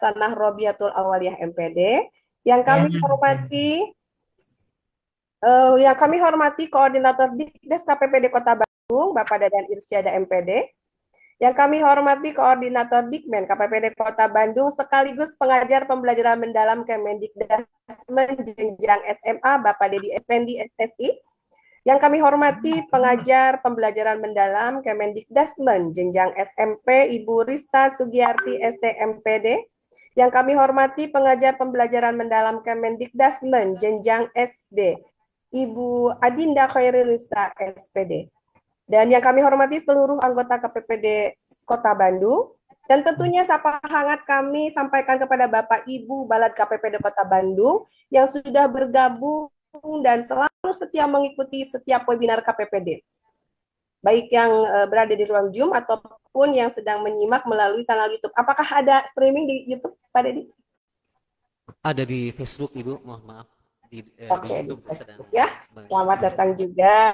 Hasanah Robiatul Awaliyah MPD. Yang Ya, kami hormati Koordinator Dikdes KPPD Kota Bandung, Bapak Dadan Irsyada MPD. Yang kami hormati Koordinator Dikmen KPPD Kota Bandung sekaligus pengajar pembelajaran mendalam Kemendikbudristek jenjang SMA Bapak Dedi Effendi SSI. Yang kami hormati pengajar pembelajaran mendalam Kemendikbudristek jenjang SMP Ibu Rista Sugiyarti STMPD. Yang kami hormati pengajar pembelajaran mendalam Kemendikbudristek jenjang SD Ibu Adinda Khairulisa SPD. Dan yang kami hormati seluruh anggota KPPD Kota Bandung. Dan tentunya sapa hangat kami sampaikan kepada Bapak Ibu Balad KPPD Kota Bandung yang sudah bergabung dan selalu setia mengikuti setiap webinar KPPD. Baik yang berada di ruang Zoom ataupun yang sedang menyimak melalui kanal YouTube. Apakah ada streaming di YouTube, Pak Dedi? Ada di Facebook, Ibu. Mohon maaf. Oke, di Facebook ya. Selamat datang juga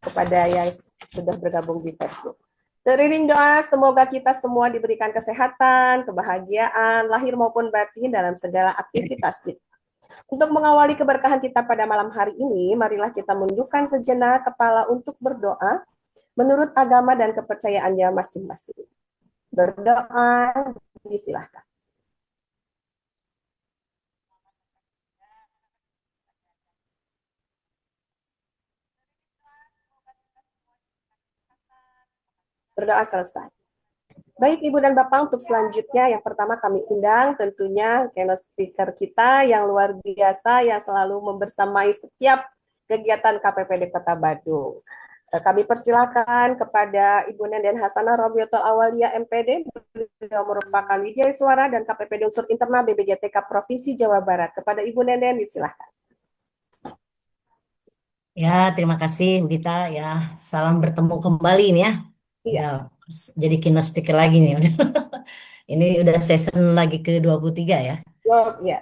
kepada yang sudah bergabung di Facebook. Teriring doa, semoga kita semua diberikan kesehatan, kebahagiaan, lahir maupun batin dalam segala aktivitas kita. Untuk mengawali keberkahan kita pada malam hari ini, marilah kita menundukkan sejenak kepala untuk berdoa menurut agama dan kepercayaannya masing-masing. Berdoa, disilahkan. Berdoa selesai. Baik Ibu dan Bapak, untuk selanjutnya yang pertama kami undang tentunya keynote speaker kita yang luar biasa yang selalu membersamai setiap kegiatan KPPD Kota Bandung. Kami persilakan kepada Ibu Nenden Hasanah Robiatul Awaliyah MPD, beliau merupakan Widya Suara dan KPPD Unsur Internal BPJTK Provinsi Jawa Barat. Kepada Ibu Nenden, disilahkan. ya, terima kasih Bu Gita ya. Salam bertemu kembali nih ya. Iya. Ya, jadi keynote speaker lagi nih. Ini udah season lagi ke-23 ya. Ya,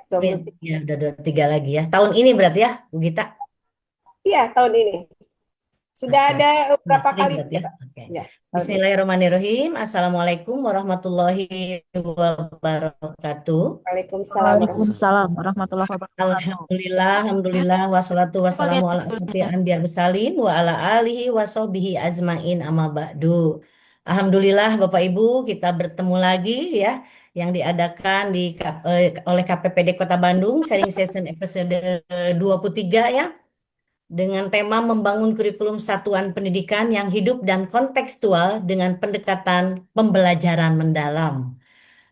Ya, udah 23 lagi ya. Tahun ini berarti ya, Bu Gita? Iya, tahun ini. Sudah Oke. ada beberapa Sering kali. berarti ya. Oke. Ya, Bismillahirrahmanirrahim. Assalamualaikum warahmatullahi wabarakatuh. Waalaikumsalam warahmatullahi Waalaikumsalam warahmatullahi wabarakatuh. Alhamdulillah, alhamdulillah, wassalatu wassalamu ala asyrofil anbiya bersalin wa ala alihi wa sahbihi azmain amma ba'du. Alhamdulillah Bapak Ibu, kita bertemu lagi ya yang diadakan oleh KPPD Kota Bandung sharing session episode 23 ya dengan tema membangun kurikulum satuan pendidikan yang hidup dan kontekstual dengan pendekatan pembelajaran mendalam.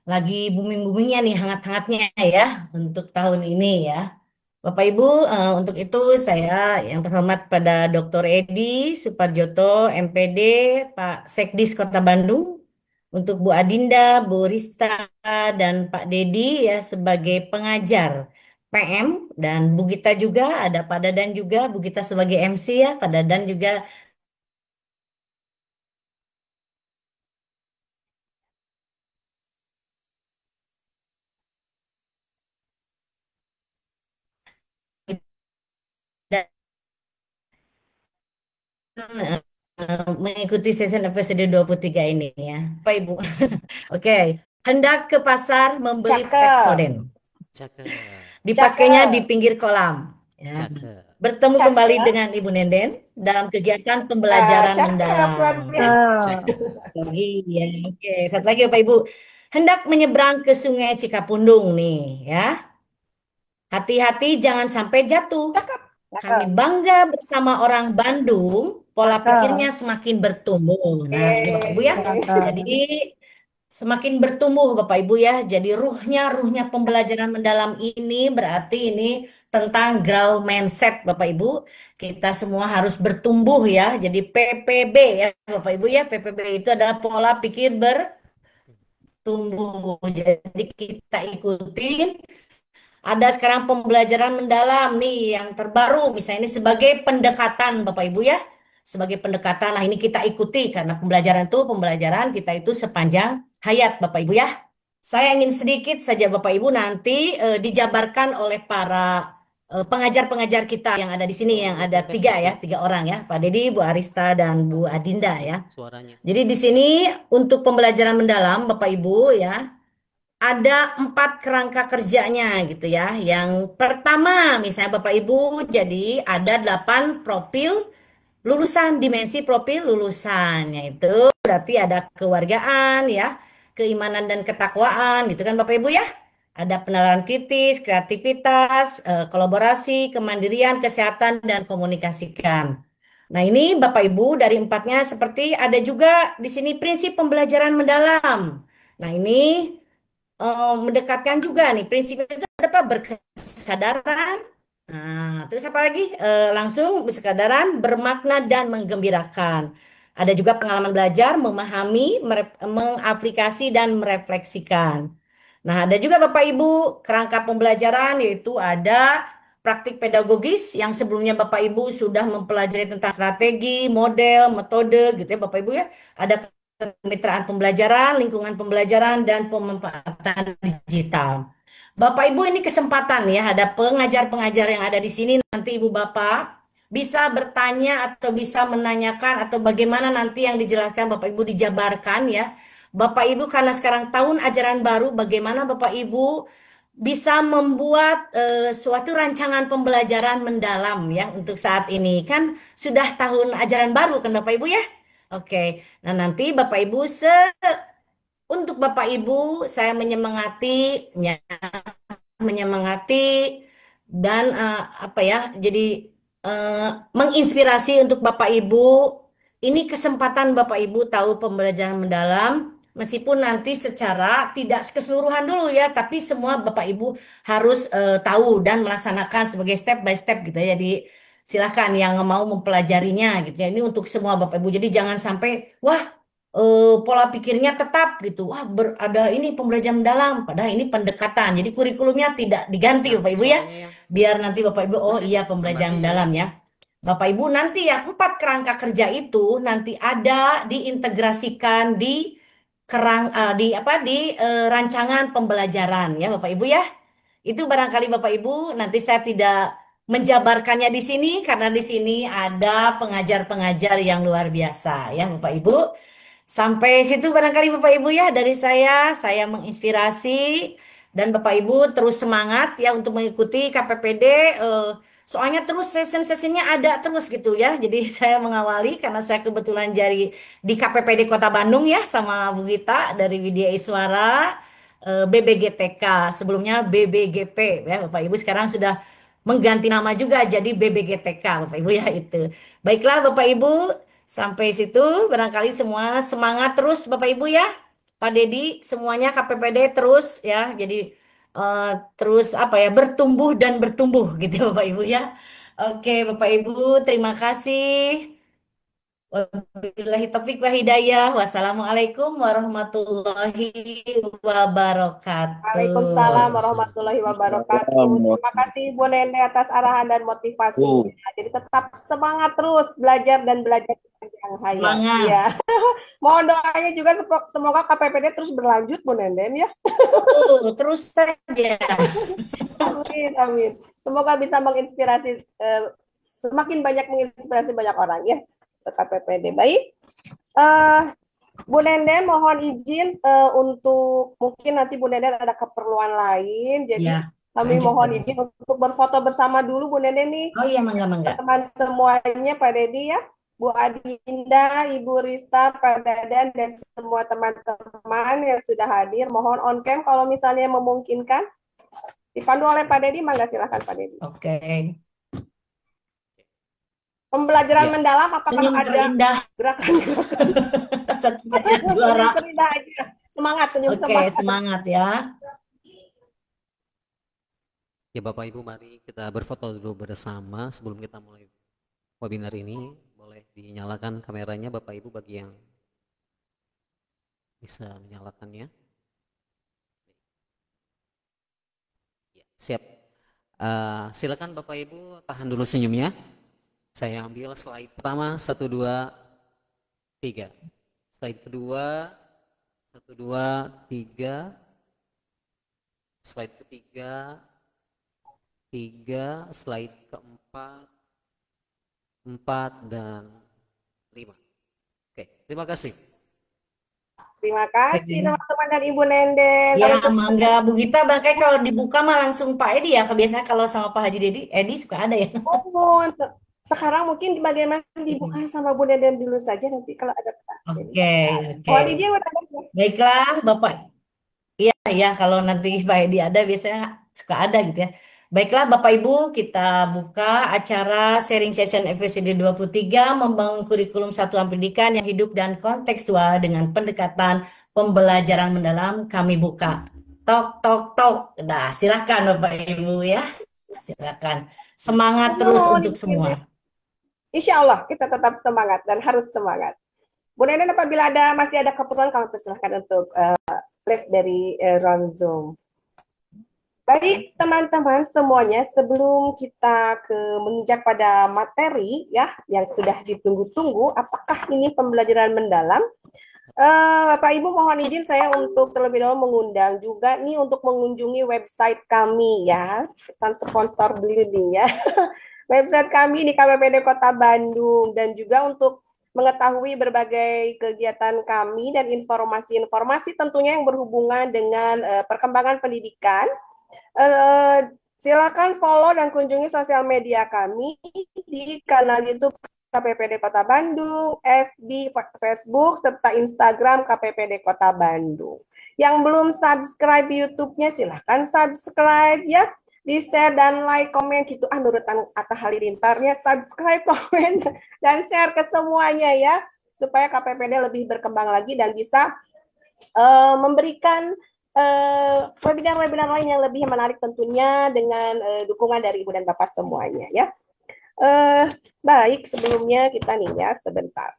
Lagi booming-boomingnya nih, hangat-hangatnya ya untuk tahun ini ya. Bapak Ibu, untuk itu saya yang terhormat pada Dr. Edi Suparjoto, MPD, Pak Sekdis Kota Bandung, untuk Bu Adinda, Bu Rista, dan Pak Dedi ya sebagai pengajar PM, dan Bu Gita juga, ada Pak Dadan juga, Bu Gita sebagai MC ya, Pak Dadan juga mengikuti season episode 23 ini ya. Bapak Ibu. Oke, hendak ke pasar membeli Cakep. Pepsodent. Cakep. Dipakainya di pinggir kolam. Ya. Cakep. Bertemu Cakep. kembali dengan Ibu Nenden dalam kegiatan pembelajaran Cakep, mendalam. luar biasa. Lagi ya. Oke, satu lagi Bapak Ibu. Hendak menyeberang ke Sungai Cikapundung nih ya. Hati-hati jangan sampai jatuh. Kami bangga bersama orang Bandung, pola pikirnya semakin bertumbuh. Nah, ini Bapak Ibu ya. Jadi semakin bertumbuh Bapak Ibu ya. Jadi ruhnya pembelajaran mendalam ini berarti ini tentang growth mindset Bapak Ibu. Kita semua harus bertumbuh ya. Jadi PPB ya Bapak Ibu ya. PPB itu adalah pola pikir bertumbuh. Jadi kita ikutin. Ada sekarang pembelajaran mendalam nih yang terbaru, misalnya ini sebagai pendekatan Bapak Ibu ya, sebagai pendekatan. Nah ini kita ikuti karena pembelajaran kita itu sepanjang hayat Bapak Ibu ya. Saya ingin sedikit saja Bapak Ibu nanti dijabarkan oleh para pengajar-pengajar kita yang ada di sini yang ada tiga orang ya, Pak Dedi, Bu Arista dan Bu Adinda ya. Suaranya. Jadi di sini untuk pembelajaran mendalam Bapak Ibu ya. ada 4 kerangka kerjanya gitu ya. Yang pertama, misalnya Bapak Ibu, jadi ada 8 profil lulusan, dimensi profil lulusan, yaitu berarti ada kewargaan ya, keimanan dan ketakwaan gitu kan Bapak Ibu ya. Ada penalaran kritis, kreativitas, kolaborasi, kemandirian, kesehatan, dan komunikasikan. Nah, ini Bapak Ibu dari empatnya seperti ada juga di sini prinsip pembelajaran mendalam. Nah, ini mendekatkan juga nih prinsipnya itu ada apa? Berkesadaran. Nah, terus apa lagi? Langsung berkesadaran, bermakna dan menggembirakan. Ada juga pengalaman belajar, memahami, mengaplikasi dan merefleksikan. Nah, ada juga Bapak Ibu kerangka pembelajaran yaitu ada praktik pedagogis yang sebelumnya Bapak Ibu sudah mempelajari tentang strategi, model, metode gitu ya Bapak Ibu ya. Ada kemitraan pembelajaran, lingkungan pembelajaran, dan pemanfaatan digital. Bapak Ibu ini kesempatan ya, ada pengajar-pengajar yang ada di sini, nanti Ibu Bapak bisa bertanya atau bisa menanyakan atau bagaimana nanti yang dijelaskan Bapak Ibu dijabarkan ya. Bapak Ibu karena sekarang tahun ajaran baru, bagaimana Bapak Ibu bisa membuat suatu rancangan pembelajaran mendalam ya untuk saat ini kan sudah tahun ajaran baru kan Bapak Ibu ya. Oke, nah nanti Bapak Ibu untuk Bapak Ibu saya menyemangati dan apa ya jadi menginspirasi untuk Bapak Ibu ini kesempatan Bapak Ibu tahu pembelajaran mendalam meskipun nanti secara tidak keseluruhan dulu ya tapi semua Bapak Ibu harus tahu dan melaksanakan sebagai step by step gitu ya jadi silakan yang mau mempelajarinya gitu ya ini untuk semua Bapak Ibu jadi jangan sampai wah pola pikirnya tetap gitu. Wah, ada ini pembelajaran mendalam, padahal ini pendekatan. Jadi kurikulumnya tidak diganti, Nah, Bapak Ibu ya. suaranya yang Biar nanti Bapak Ibu, oh bagus ya, iya Mbak pembelajaran Marni ya. mendalam ya. Bapak Ibu nanti yang 4 kerangka kerja itu nanti ada diintegrasikan di apa di rancangan pembelajaran ya, Bapak Ibu ya. Itu barangkali Bapak Ibu nanti saya tidak menjabarkannya di sini karena di sini ada pengajar-pengajar yang luar biasa ya, Bapak Ibu. Sampai situ barangkali Bapak Ibu ya dari saya menginspirasi dan Bapak Ibu terus semangat ya untuk mengikuti KPPD. Soalnya terus sesi-sesinya ada terus gitu ya. Jadi saya mengawali karena saya kebetulan jadi di KPPD Kota Bandung ya sama Bu Gita dari Widya Iswara BBGTK sebelumnya BBGP ya Bapak Ibu sekarang sudah mengganti nama juga jadi BBGTK Bapak Ibu ya itu. Baiklah Bapak Ibu sampai situ barangkali semua semangat terus Bapak Ibu ya. Pak Dedi semuanya KPPD terus ya. Jadi terus apa ya bertumbuh dan bertumbuh gitu ya Bapak Ibu ya. Oke Bapak Ibu terima kasih. Wabillahi taufik wa hidayah. Wassalamualaikum warahmatullahi Waalaikumsalam wabarakatuh. warahmatullahi wabarakatuh. Assalamualaikum. Terima kasih Bu Nende atas arahan dan motivasinya. Jadi tetap semangat terus belajar dan belajar yang hayat. Semangat. Iya. Mohon doanya juga semoga KPPD terus berlanjut Bu Nenden ya. Terus saja. Amin, amin. Semoga bisa menginspirasi semakin banyak menginspirasi banyak orang ya ke KPPD. Baik. Bu Nenden mohon izin untuk mungkin nanti Bu Nenden ada keperluan lain. Jadi Ya, kami lanjut, mohon Pak. izin untuk berfoto bersama dulu Bu Nenden nih. Oh iya, mangga. Teman semuanya Pak Dedi ya. Bu Adinda, Ibu Rista, Pak Dadan, dan semua teman-teman yang sudah hadir. Mohon on cam kalau misalnya memungkinkan. Dipandu oleh Pak Dedi, mangga silakan Pak Dedi. Oke. Pembelajaran Ya. mendalam apakah Senyum ada terindah. gerakan-gerakan? Satu-satunya juara. Senyum terindah aja. Semangat, senyum Oke, semangat ya. Ya Bapak Ibu mari kita berfoto dulu bersama sebelum kita mulai webinar ini. Boleh dinyalakan kameranya Bapak Ibu bagi yang bisa menyalakannya. Ya, siap. Silakan Bapak Ibu tahan dulu senyumnya. Saya ambil slide pertama 1 2 3. Slide kedua 1 2 3. Slide ketiga 3, slide keempat 4 dan 5. Oke, terima kasih. Terima kasih Oke. teman-teman dan Ibu Nenden. Ya, Kalau mangga Bu Gita, makanya kalau dibuka mah langsung Pak Edi ya. Biasanya kalau sama Pak Haji Edi suka ada ya. ketemu, sekarang mungkin bagaimana dibuka sama Bu Nenden dulu saja nanti kalau ada jadi Oke, oke. mohon izin Bu Nenden. Baiklah, Bapak. Iya, ya kalau nanti Pak Edi ada biasanya suka ada gitu ya. Baiklah Bapak Ibu, kita buka acara sharing session episode 23 membangun kurikulum satuan pendidikan yang hidup dan kontekstual dengan pendekatan pembelajaran mendalam. Kami buka. Tok tok tok. Nah, silakan Bapak Ibu ya. Silakan. Semangat terus Mohon untuk izin. semua. Insya Allah kita tetap semangat dan harus semangat. Bu Nenden apabila masih ada keperluan kami persilahkan untuk live dari ruang Zoom. Baik teman-teman semuanya, sebelum kita menginjak pada materi ya yang sudah ditunggu-tunggu, apakah ini pembelajaran mendalam? Bapak Ibu mohon izin saya untuk terlebih dahulu mengundang juga nih untuk mengunjungi website kami ya, bukan sponsor building ya. Website kami di KPPD Kota Bandung dan juga untuk mengetahui berbagai kegiatan kami dan informasi-informasi tentunya yang berhubungan dengan perkembangan pendidikan. Silakan follow dan kunjungi sosial media kami di kanal YouTube KPPD Kota Bandung, FB, Facebook, serta Instagram KPPD Kota Bandung. Yang belum subscribe YouTube-nya silahkan subscribe ya, di share dan like, komen gitu. Nurutan Atta Halilintarnya subscribe, komen, dan share ke semuanya ya, supaya KPPD lebih berkembang lagi dan bisa memberikan webinar-webinar lain yang lebih menarik tentunya dengan dukungan dari Ibu dan Bapak semuanya ya. Baik, sebelumnya kita nih ya sebentar.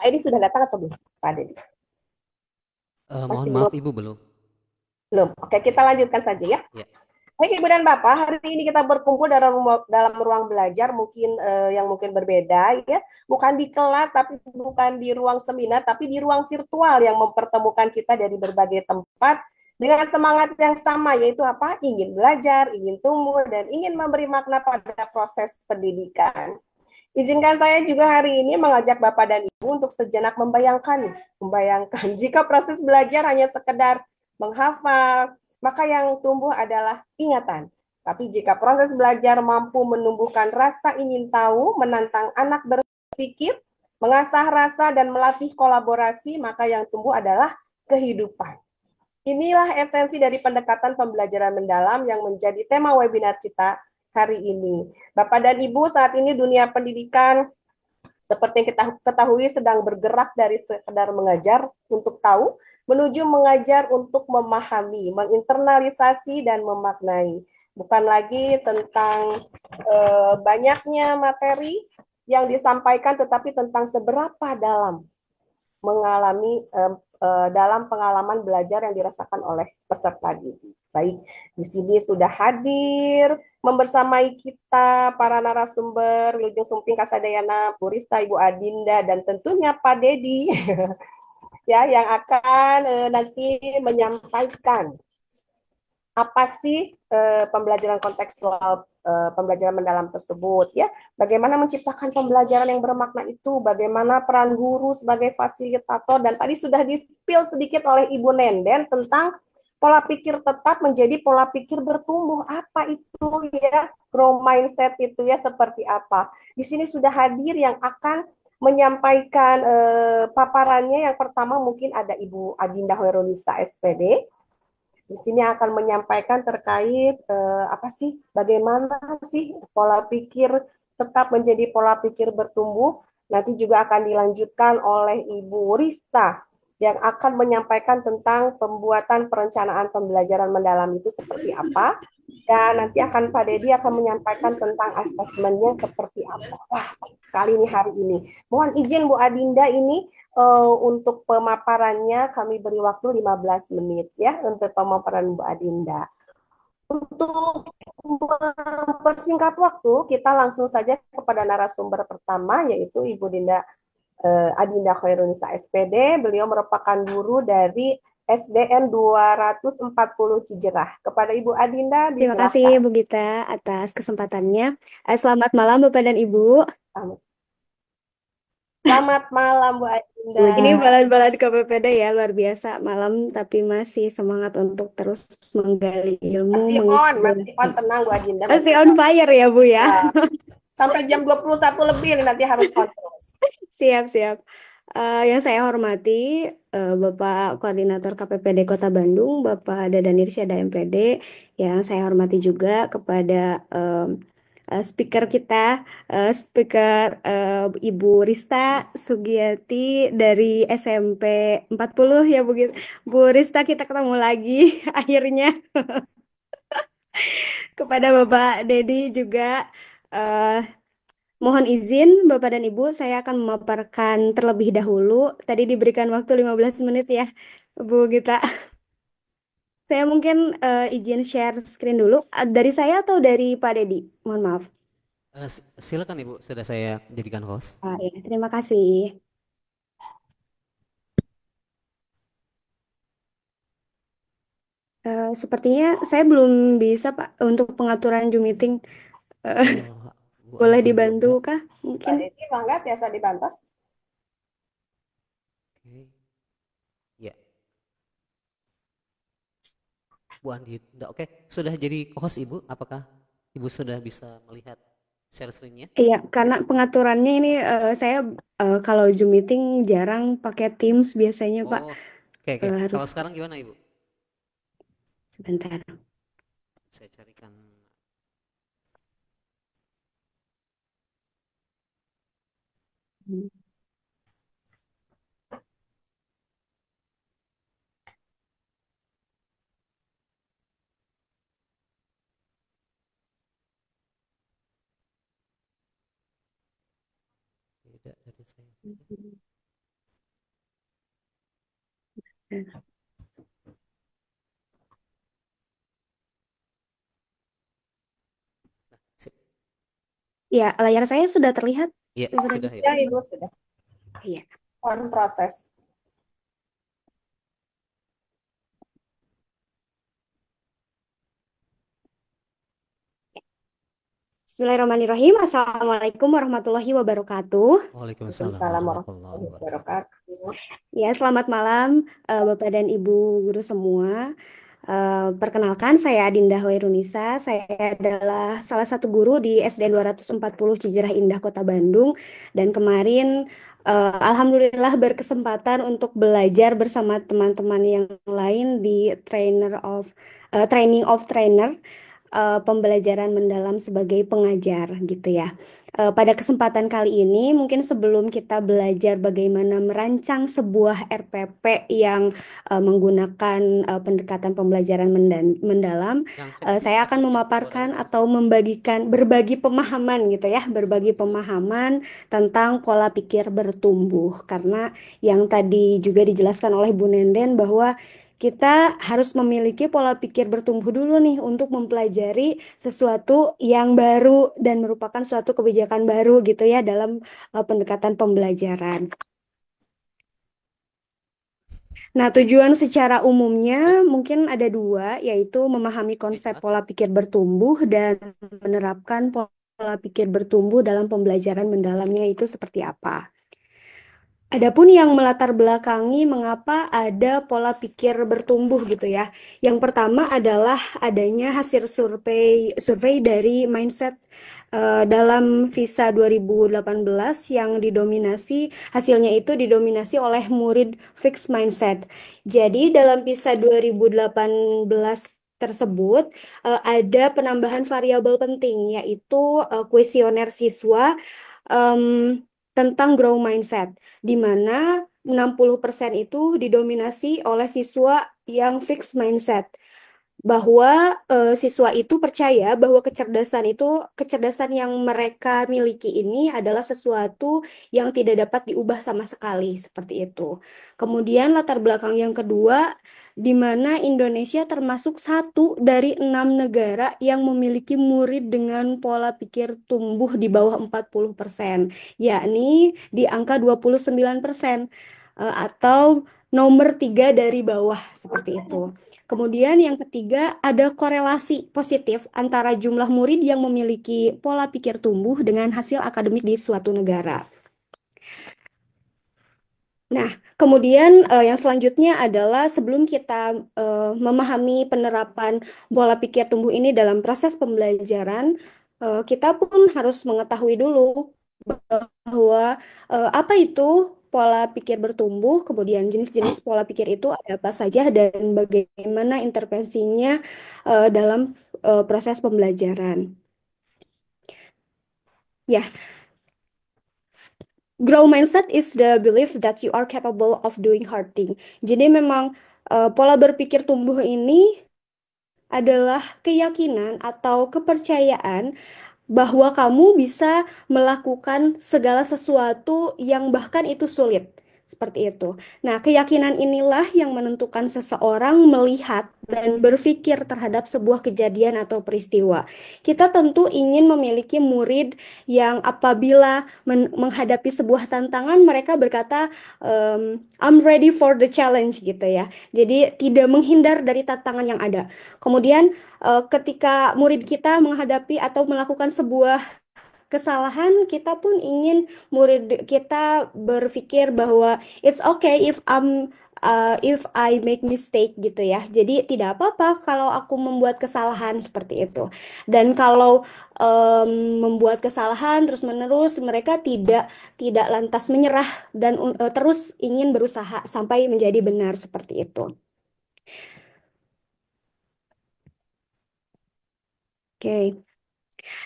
Pak Edi sudah datang atau belum? Pak Edi? Mohon maaf Ibu belum. Belum. Oke, kita lanjutkan saja ya. Baik Ibu dan Bapak, hari ini kita berkumpul dalam ruang belajar yang mungkin berbeda ya, bukan di kelas tapi bukan di ruang seminar tapi di ruang virtual yang mempertemukan kita dari berbagai tempat dengan semangat yang sama, yaitu apa? Ingin belajar, ingin tumbuh dan ingin memberi makna pada proses pendidikan. Izinkan saya juga hari ini mengajak Bapak dan Ibu untuk sejenak membayangkan jika proses belajar hanya sekedar menghafal, maka yang tumbuh adalah ingatan. Tapi jika proses belajar mampu menumbuhkan rasa ingin tahu, menantang anak berpikir, mengasah rasa dan melatih kolaborasi, maka yang tumbuh adalah kehidupan. Inilah esensi dari pendekatan pembelajaran mendalam yang menjadi tema webinar kita hari ini. Bapak dan Ibu, saat ini dunia pendidikan seperti yang kita ketahui sedang bergerak dari sekedar mengajar untuk tahu, menuju mengajar untuk memahami, menginternalisasi dan memaknai. Bukan lagi tentang banyaknya materi yang disampaikan, tetapi tentang seberapa dalam dalam pengalaman belajar yang dirasakan oleh peserta didik. Baik, di sini sudah hadir membersamai kita para narasumber Wilujeng Sumping Kasadayana, Bu Rista, Ibu Adinda, dan tentunya Pak Dedi ya yang akan nanti menyampaikan apa sih pembelajaran kontekstual, pembelajaran mendalam tersebut ya, bagaimana menciptakan pembelajaran yang bermakna itu, bagaimana peran guru sebagai fasilitator, dan tadi sudah di-spill sedikit oleh Ibu Nenden tentang pola pikir tetap menjadi pola pikir bertumbuh. Apa itu ya, growth mindset itu ya seperti apa. Di sini sudah hadir yang akan menyampaikan paparannya. Yang pertama mungkin ada Ibu Adinda Hoirunisa SPD. Di sini akan menyampaikan terkait apa sih, bagaimana sih pola pikir tetap menjadi pola pikir bertumbuh. Nanti juga akan dilanjutkan oleh Ibu Rista yang akan menyampaikan tentang pembuatan perencanaan pembelajaran mendalam itu seperti apa. Dan nanti akan Pak Dedi akan menyampaikan tentang asesmennya seperti apa. Wah, kali ini hari ini. Mohon izin Bu Adinda ini untuk pemaparannya kami beri waktu 15 menit ya untuk pemaparan Bu Adinda. Untuk mempersingkat waktu, kita langsung saja kepada narasumber pertama yaitu Ibu Adinda Hoirunisa SPD. Beliau merupakan guru dari SDN 240 Cijerah. Kepada Ibu Adinda, terima kasih Bu Gita atas kesempatannya. Selamat malam Bapak dan Ibu. Selamat malam Bu Ini Adinda. balad-balad KPPD ya, luar biasa. Malam tapi masih semangat untuk terus menggali ilmu, Masih on, tenang Bu Adinda. Masih on fire ya, Bu ya. Ya. Sampai jam 21 lebih nanti harus on terus. Siap, siap. Yang saya hormati Bapak Koordinator KPPD Kota Bandung, Bapak Dadan Irsyada MPD. Yang saya hormati juga kepada speaker kita, speaker Ibu Rista Sugiyati dari SMP 40 ya Bu. Bu Rista, kita ketemu lagi akhirnya. Kepada Bapak Dedi juga mohon izin Bapak dan Ibu, saya akan memaparkan terlebih dahulu. Tadi diberikan waktu 15 menit ya Bu Gita. Saya mungkin izin share screen dulu. Dari saya atau dari Pak Dedi? Mohon maaf. Silakan Ibu, sudah saya jadikan host. Ya, terima kasih. Sepertinya saya belum bisa Pak untuk pengaturan Zoom meeting. Bu Boleh Andi dibantu juga. kah? Mbak Mungkin. Diti, mangga biasa dibantas. Oke. Ya. Bu Andi, oke. Sudah jadi host Ibu, apakah Ibu sudah bisa melihat share screen-nya? Iya, karena pengaturannya ini saya kalau Zoom meeting jarang pakai Teams biasanya Pak. Oke. Harus Kalau sekarang gimana Ibu? sebentar. Saya carikan. Tidak dari saya. Sip. Ya, layar saya sudah terlihat. Iya, Ibu sudah Rani? Ibu. Ya, Ibu sudah. Iya. On proses. Bismillahirrahmanirrahim. Assalamualaikum warahmatullahi wabarakatuh. Waalaikumsalam Waalaikumsalam warahmatullahi warahmatullahi wabarakatuh. wabarakatuh. Ya, selamat malam Bapak dan Ibu guru semua. Perkenalkan, saya Adinda Hoirunisa. Saya adalah salah satu guru di SD 240 Cijerah Indah, Kota Bandung. Dan kemarin, alhamdulillah berkesempatan untuk belajar bersama teman-teman yang lain di Training of Trainer, pembelajaran mendalam sebagai pengajar gitu ya. Pada kesempatan kali ini, mungkin sebelum kita belajar bagaimana merancang sebuah RPP yang menggunakan pendekatan pembelajaran mendalam, saya akan memaparkan atau berbagi pemahaman gitu ya, berbagi pemahaman tentang pola pikir bertumbuh. Karena yang tadi juga dijelaskan oleh Bu Nenden bahwa kita harus memiliki pola pikir bertumbuh dulu nih untuk mempelajari sesuatu yang baru dan merupakan suatu kebijakan baru gitu ya dalam pendekatan pembelajaran. Nah, tujuan secara umumnya mungkin ada dua, yaitu memahami konsep pola pikir bertumbuh dan menerapkan pola pikir bertumbuh dalam pembelajaran mendalamnya itu seperti apa. Adapun yang melatar belakangi mengapa ada pola pikir bertumbuh gitu ya. Yang pertama adalah adanya hasil survei dari Mindset dalam Visa 2018 yang hasilnya itu didominasi oleh murid fixed mindset. Jadi dalam Visa 2018 tersebut ada penambahan variabel penting, yaitu kuesioner siswa tentang grow mindset, di mana 60% itu didominasi oleh siswa yang fixed mindset, bahwa siswa itu percaya bahwa kecerdasan yang mereka miliki ini adalah sesuatu yang tidak dapat diubah sama sekali, seperti itu. Kemudian latar belakang yang kedua, di mana Indonesia termasuk satu dari 6 negara yang memiliki murid dengan pola pikir tumbuh di bawah 40%, yakni di angka 29%, atau nomor 3 dari bawah, seperti itu. Kemudian yang ketiga, ada korelasi positif antara jumlah murid yang memiliki pola pikir tumbuh dengan hasil akademik di suatu negara. Nah, kemudian yang selanjutnya adalah sebelum kita memahami penerapan pola pikir tumbuh ini dalam proses pembelajaran, kita pun harus mengetahui dulu bahwa apa itu pola pikir bertumbuh, kemudian jenis-jenis pola pikir itu ada apa saja dan bagaimana intervensinya dalam proses pembelajaran. Ya, grow mindset is the belief that you are capable of doing hard thing. Jadi memang pola berpikir tumbuh ini adalah keyakinan atau kepercayaan bahwa kamu bisa melakukan segala sesuatu yang bahkan itu sulit. Seperti itu. Nah, keyakinan inilah yang menentukan seseorang melihat dan berpikir terhadap sebuah kejadian atau peristiwa. Kita tentu ingin memiliki murid yang apabila menghadapi sebuah tantangan, mereka berkata, I'm ready for the challenge gitu ya. Jadi tidak menghindar dari tantangan yang ada. Kemudian ketika murid kita menghadapi atau melakukan sebuah kesalahan, kita pun ingin murid kita berpikir bahwa it's okay if I make mistake gitu ya. Jadi tidak apa-apa kalau aku membuat kesalahan seperti itu. Dan kalau membuat kesalahan terus-menerus, mereka tidak lantas menyerah dan terus ingin berusaha sampai menjadi benar seperti itu. Oke.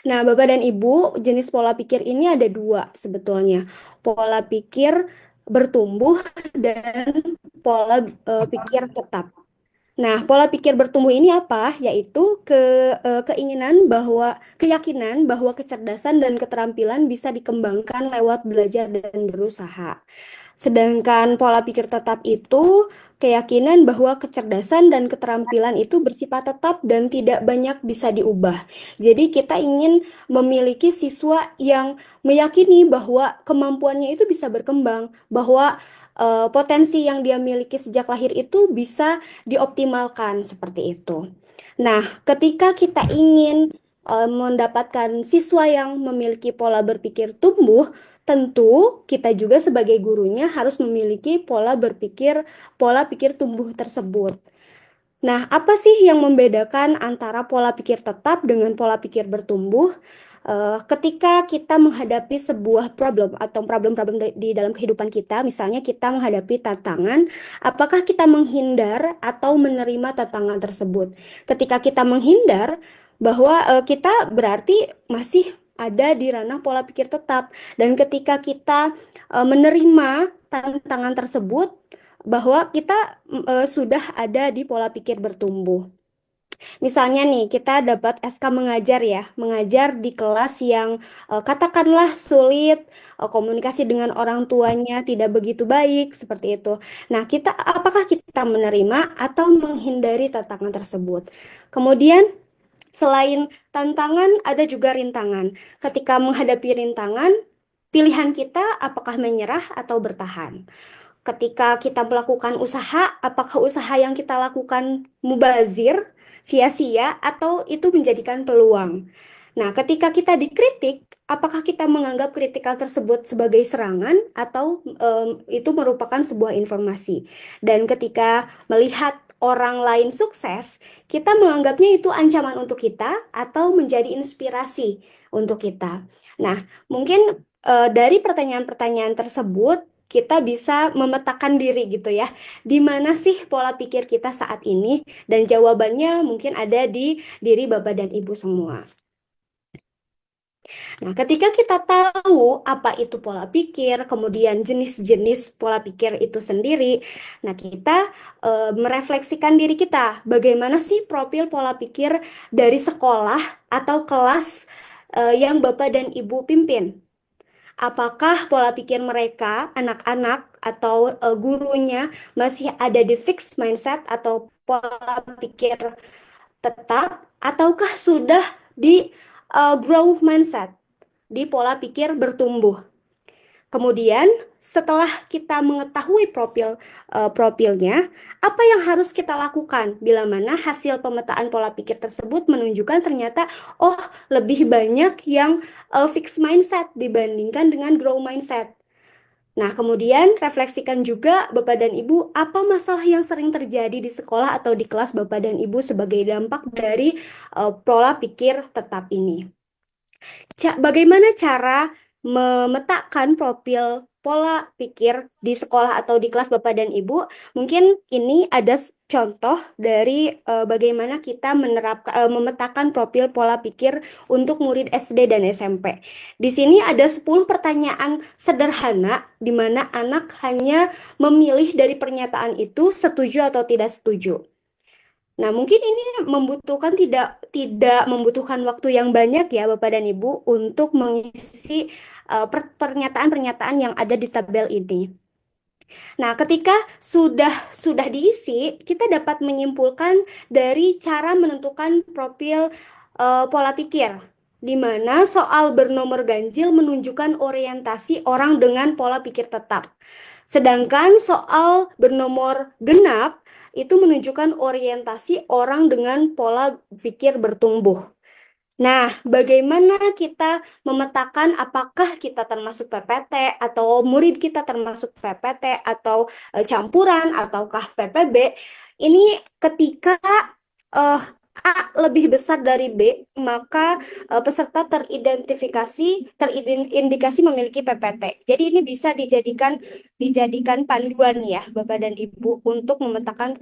Nah, Bapak dan Ibu, jenis pola pikir ini ada dua sebetulnya. Pola pikir bertumbuh dan pola pikir tetap. Nah, pola pikir bertumbuh ini apa? Yaitu keyakinan bahwa kecerdasan dan keterampilan bisa dikembangkan lewat belajar dan berusaha. Sedangkan pola pikir tetap itu keyakinan bahwa kecerdasan dan keterampilan itu bersifat tetap dan tidak banyak bisa diubah. Jadi kita ingin memiliki siswa yang meyakini bahwa kemampuannya itu bisa berkembang, bahwa potensi yang dia miliki sejak lahir itu bisa dioptimalkan seperti itu. Nah, ketika kita ingin mendapatkan siswa yang memiliki pola berpikir tumbuh, tentu kita juga sebagai gurunya harus memiliki pola pikir tumbuh tersebut. Nah, apa sih yang membedakan antara pola pikir tetap dengan pola pikir bertumbuh? Ketika kita menghadapi sebuah problem atau problem-problem di dalam kehidupan kita, misalnya kita menghadapi tantangan, apakah kita menghindar atau menerima tantangan tersebut? Ketika kita menghindar, bahwa kita berarti masih ada di ranah pola pikir tetap. Dan ketika kita menerima tantangan tersebut, bahwa kita sudah ada di pola pikir bertumbuh. Misalnya nih, kita dapat SK mengajar ya, mengajar di kelas yang katakanlah sulit, komunikasi dengan orang tuanya tidak begitu baik, seperti itu. Nah, apakah kita menerima atau menghindari tantangan tersebut? Kemudian, selain tantangan, ada juga rintangan. Ketika menghadapi rintangan, pilihan kita apakah menyerah atau bertahan. Ketika kita melakukan usaha, apakah usaha yang kita lakukan mubazir, sia-sia, atau itu menjadikan peluang. Nah, ketika kita dikritik, apakah kita menganggap kritikan tersebut sebagai serangan atau itu merupakan sebuah informasi? Dan ketika melihat orang lain sukses, kita menganggapnya itu ancaman untuk kita atau menjadi inspirasi untuk kita. Nah, mungkin dari pertanyaan-pertanyaan tersebut, kita bisa memetakan diri gitu ya. Di mana sih pola pikir kita saat ini? Dan jawabannya mungkin ada di diri Bapak dan Ibu semua. Nah, ketika kita tahu apa itu pola pikir, kemudian jenis-jenis pola pikir itu sendiri, nah kita merefleksikan diri kita. Bagaimana sih profil pola pikir dari sekolah atau kelas yang Bapak dan Ibu pimpin? Apakah pola pikir mereka, anak-anak atau gurunya masih ada di fixed mindset atau pola pikir tetap, ataukah sudah di growth mindset, di pola pikir bertumbuh? Kemudian setelah kita mengetahui profilnya, apa yang harus kita lakukan bila mana hasil pemetaan pola pikir tersebut menunjukkan ternyata lebih banyak yang fixed mindset dibandingkan dengan grow mindset. Nah, kemudian refleksikan juga Bapak dan Ibu, apa masalah yang sering terjadi di sekolah atau di kelas Bapak dan Ibu sebagai dampak dari pola pikir tetap ini. Bagaimana cara memetakan profil pola pikir di sekolah atau di kelas Bapak dan Ibu? Mungkin ini ada contoh dari bagaimana kita memetakan profil pola pikir untuk murid SD dan SMP. Di sini ada 10 pertanyaan sederhana di mana anak hanya memilih dari pernyataan itu setuju atau tidak setuju. Nah, mungkin ini tidak membutuhkan waktu yang banyak ya Bapak dan Ibu untuk mengisi pernyataan-pernyataan yang ada di tabel ini. Nah, ketika sudah diisi, kita dapat menyimpulkan dari cara menentukan profil pola pikir, di mana soal bernomor ganjil menunjukkan orientasi orang dengan pola pikir tetap. Sedangkan soal bernomor genap itu menunjukkan orientasi orang dengan pola pikir bertumbuh. Nah, bagaimana kita memetakan apakah kita termasuk PPT atau murid kita termasuk PPT atau campuran ataukah PPB? Ini ketika A lebih besar dari B, maka peserta terindikasi memiliki PPT. Jadi ini bisa dijadikan panduan ya, Bapak dan Ibu, untuk memetakan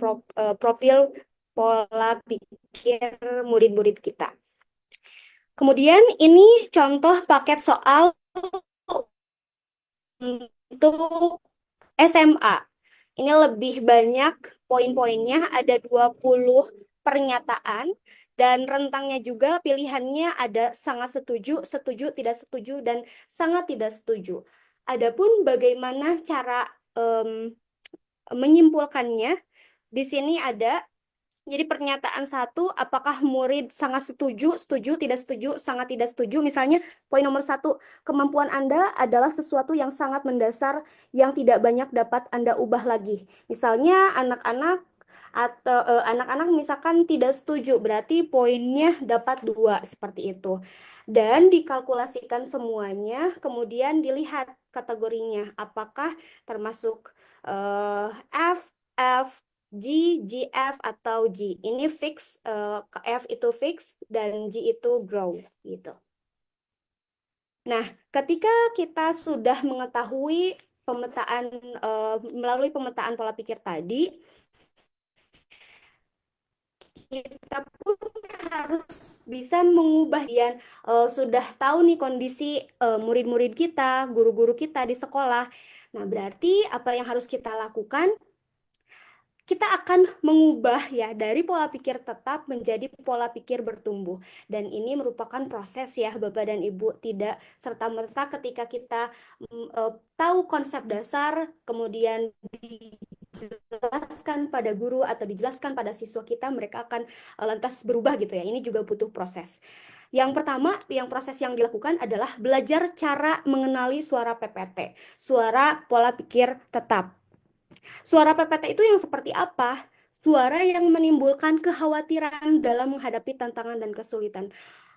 profil pola pikir murid-murid kita. Kemudian ini contoh paket soal untuk SMA. Ini lebih banyak poin-poinnya, ada 20 pernyataan, dan rentangnya juga pilihannya ada sangat setuju, setuju, tidak setuju, dan sangat tidak setuju. Adapun bagaimana cara menyimpulkannya, di sini ada. Jadi pernyataan 1, apakah murid sangat setuju, setuju, tidak setuju, sangat tidak setuju. Misalnya poin nomor 1, kemampuan Anda adalah sesuatu yang sangat mendasar yang tidak banyak dapat Anda ubah lagi. Misalnya anak-anak atau anak-anak misalkan tidak setuju, berarti poinnya dapat 2, seperti itu. Dan dikalkulasikan semuanya, kemudian dilihat kategorinya, apakah termasuk F, G, GF atau G. Ini fix, F itu fix dan G itu grow gitu. Nah, ketika kita sudah mengetahui pemetaan melalui pemetaan pola pikir tadi, kita pun harus bisa mengubah dan sudah tahu nih kondisi murid-murid kita, guru-guru kita di sekolah. Nah, berarti apa yang harus kita lakukan? Kita akan mengubah ya dari pola pikir tetap menjadi pola pikir bertumbuh. Dan ini merupakan proses ya Bapak dan Ibu, tidak serta-merta ketika kita tahu konsep dasar, kemudian dijelaskan pada guru atau dijelaskan pada siswa kita, mereka akan lantas berubah gitu ya. Ini juga butuh proses. Yang pertama, proses yang dilakukan adalah belajar cara mengenali suara PPT, suara pola pikir tetap. Suara PPT itu yang seperti apa? Suara yang menimbulkan kekhawatiran dalam menghadapi tantangan dan kesulitan.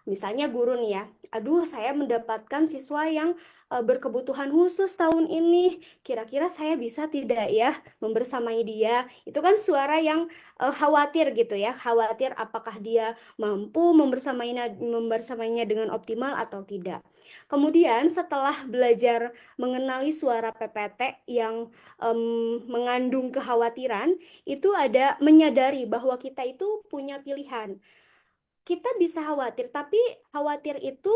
Misalnya guru nih ya, aduh saya mendapatkan siswa yang berkebutuhan khusus tahun ini, kira-kira saya bisa tidak ya membersamai dia? Itu kan suara yang khawatir gitu ya, khawatir apakah dia mampu membersamainya dengan optimal atau tidak. Kemudian setelah belajar mengenali suara PPT yang mengandung kekhawatiran, itu ada menyadari bahwa kita itu punya pilihan. Kita bisa khawatir, tapi khawatir itu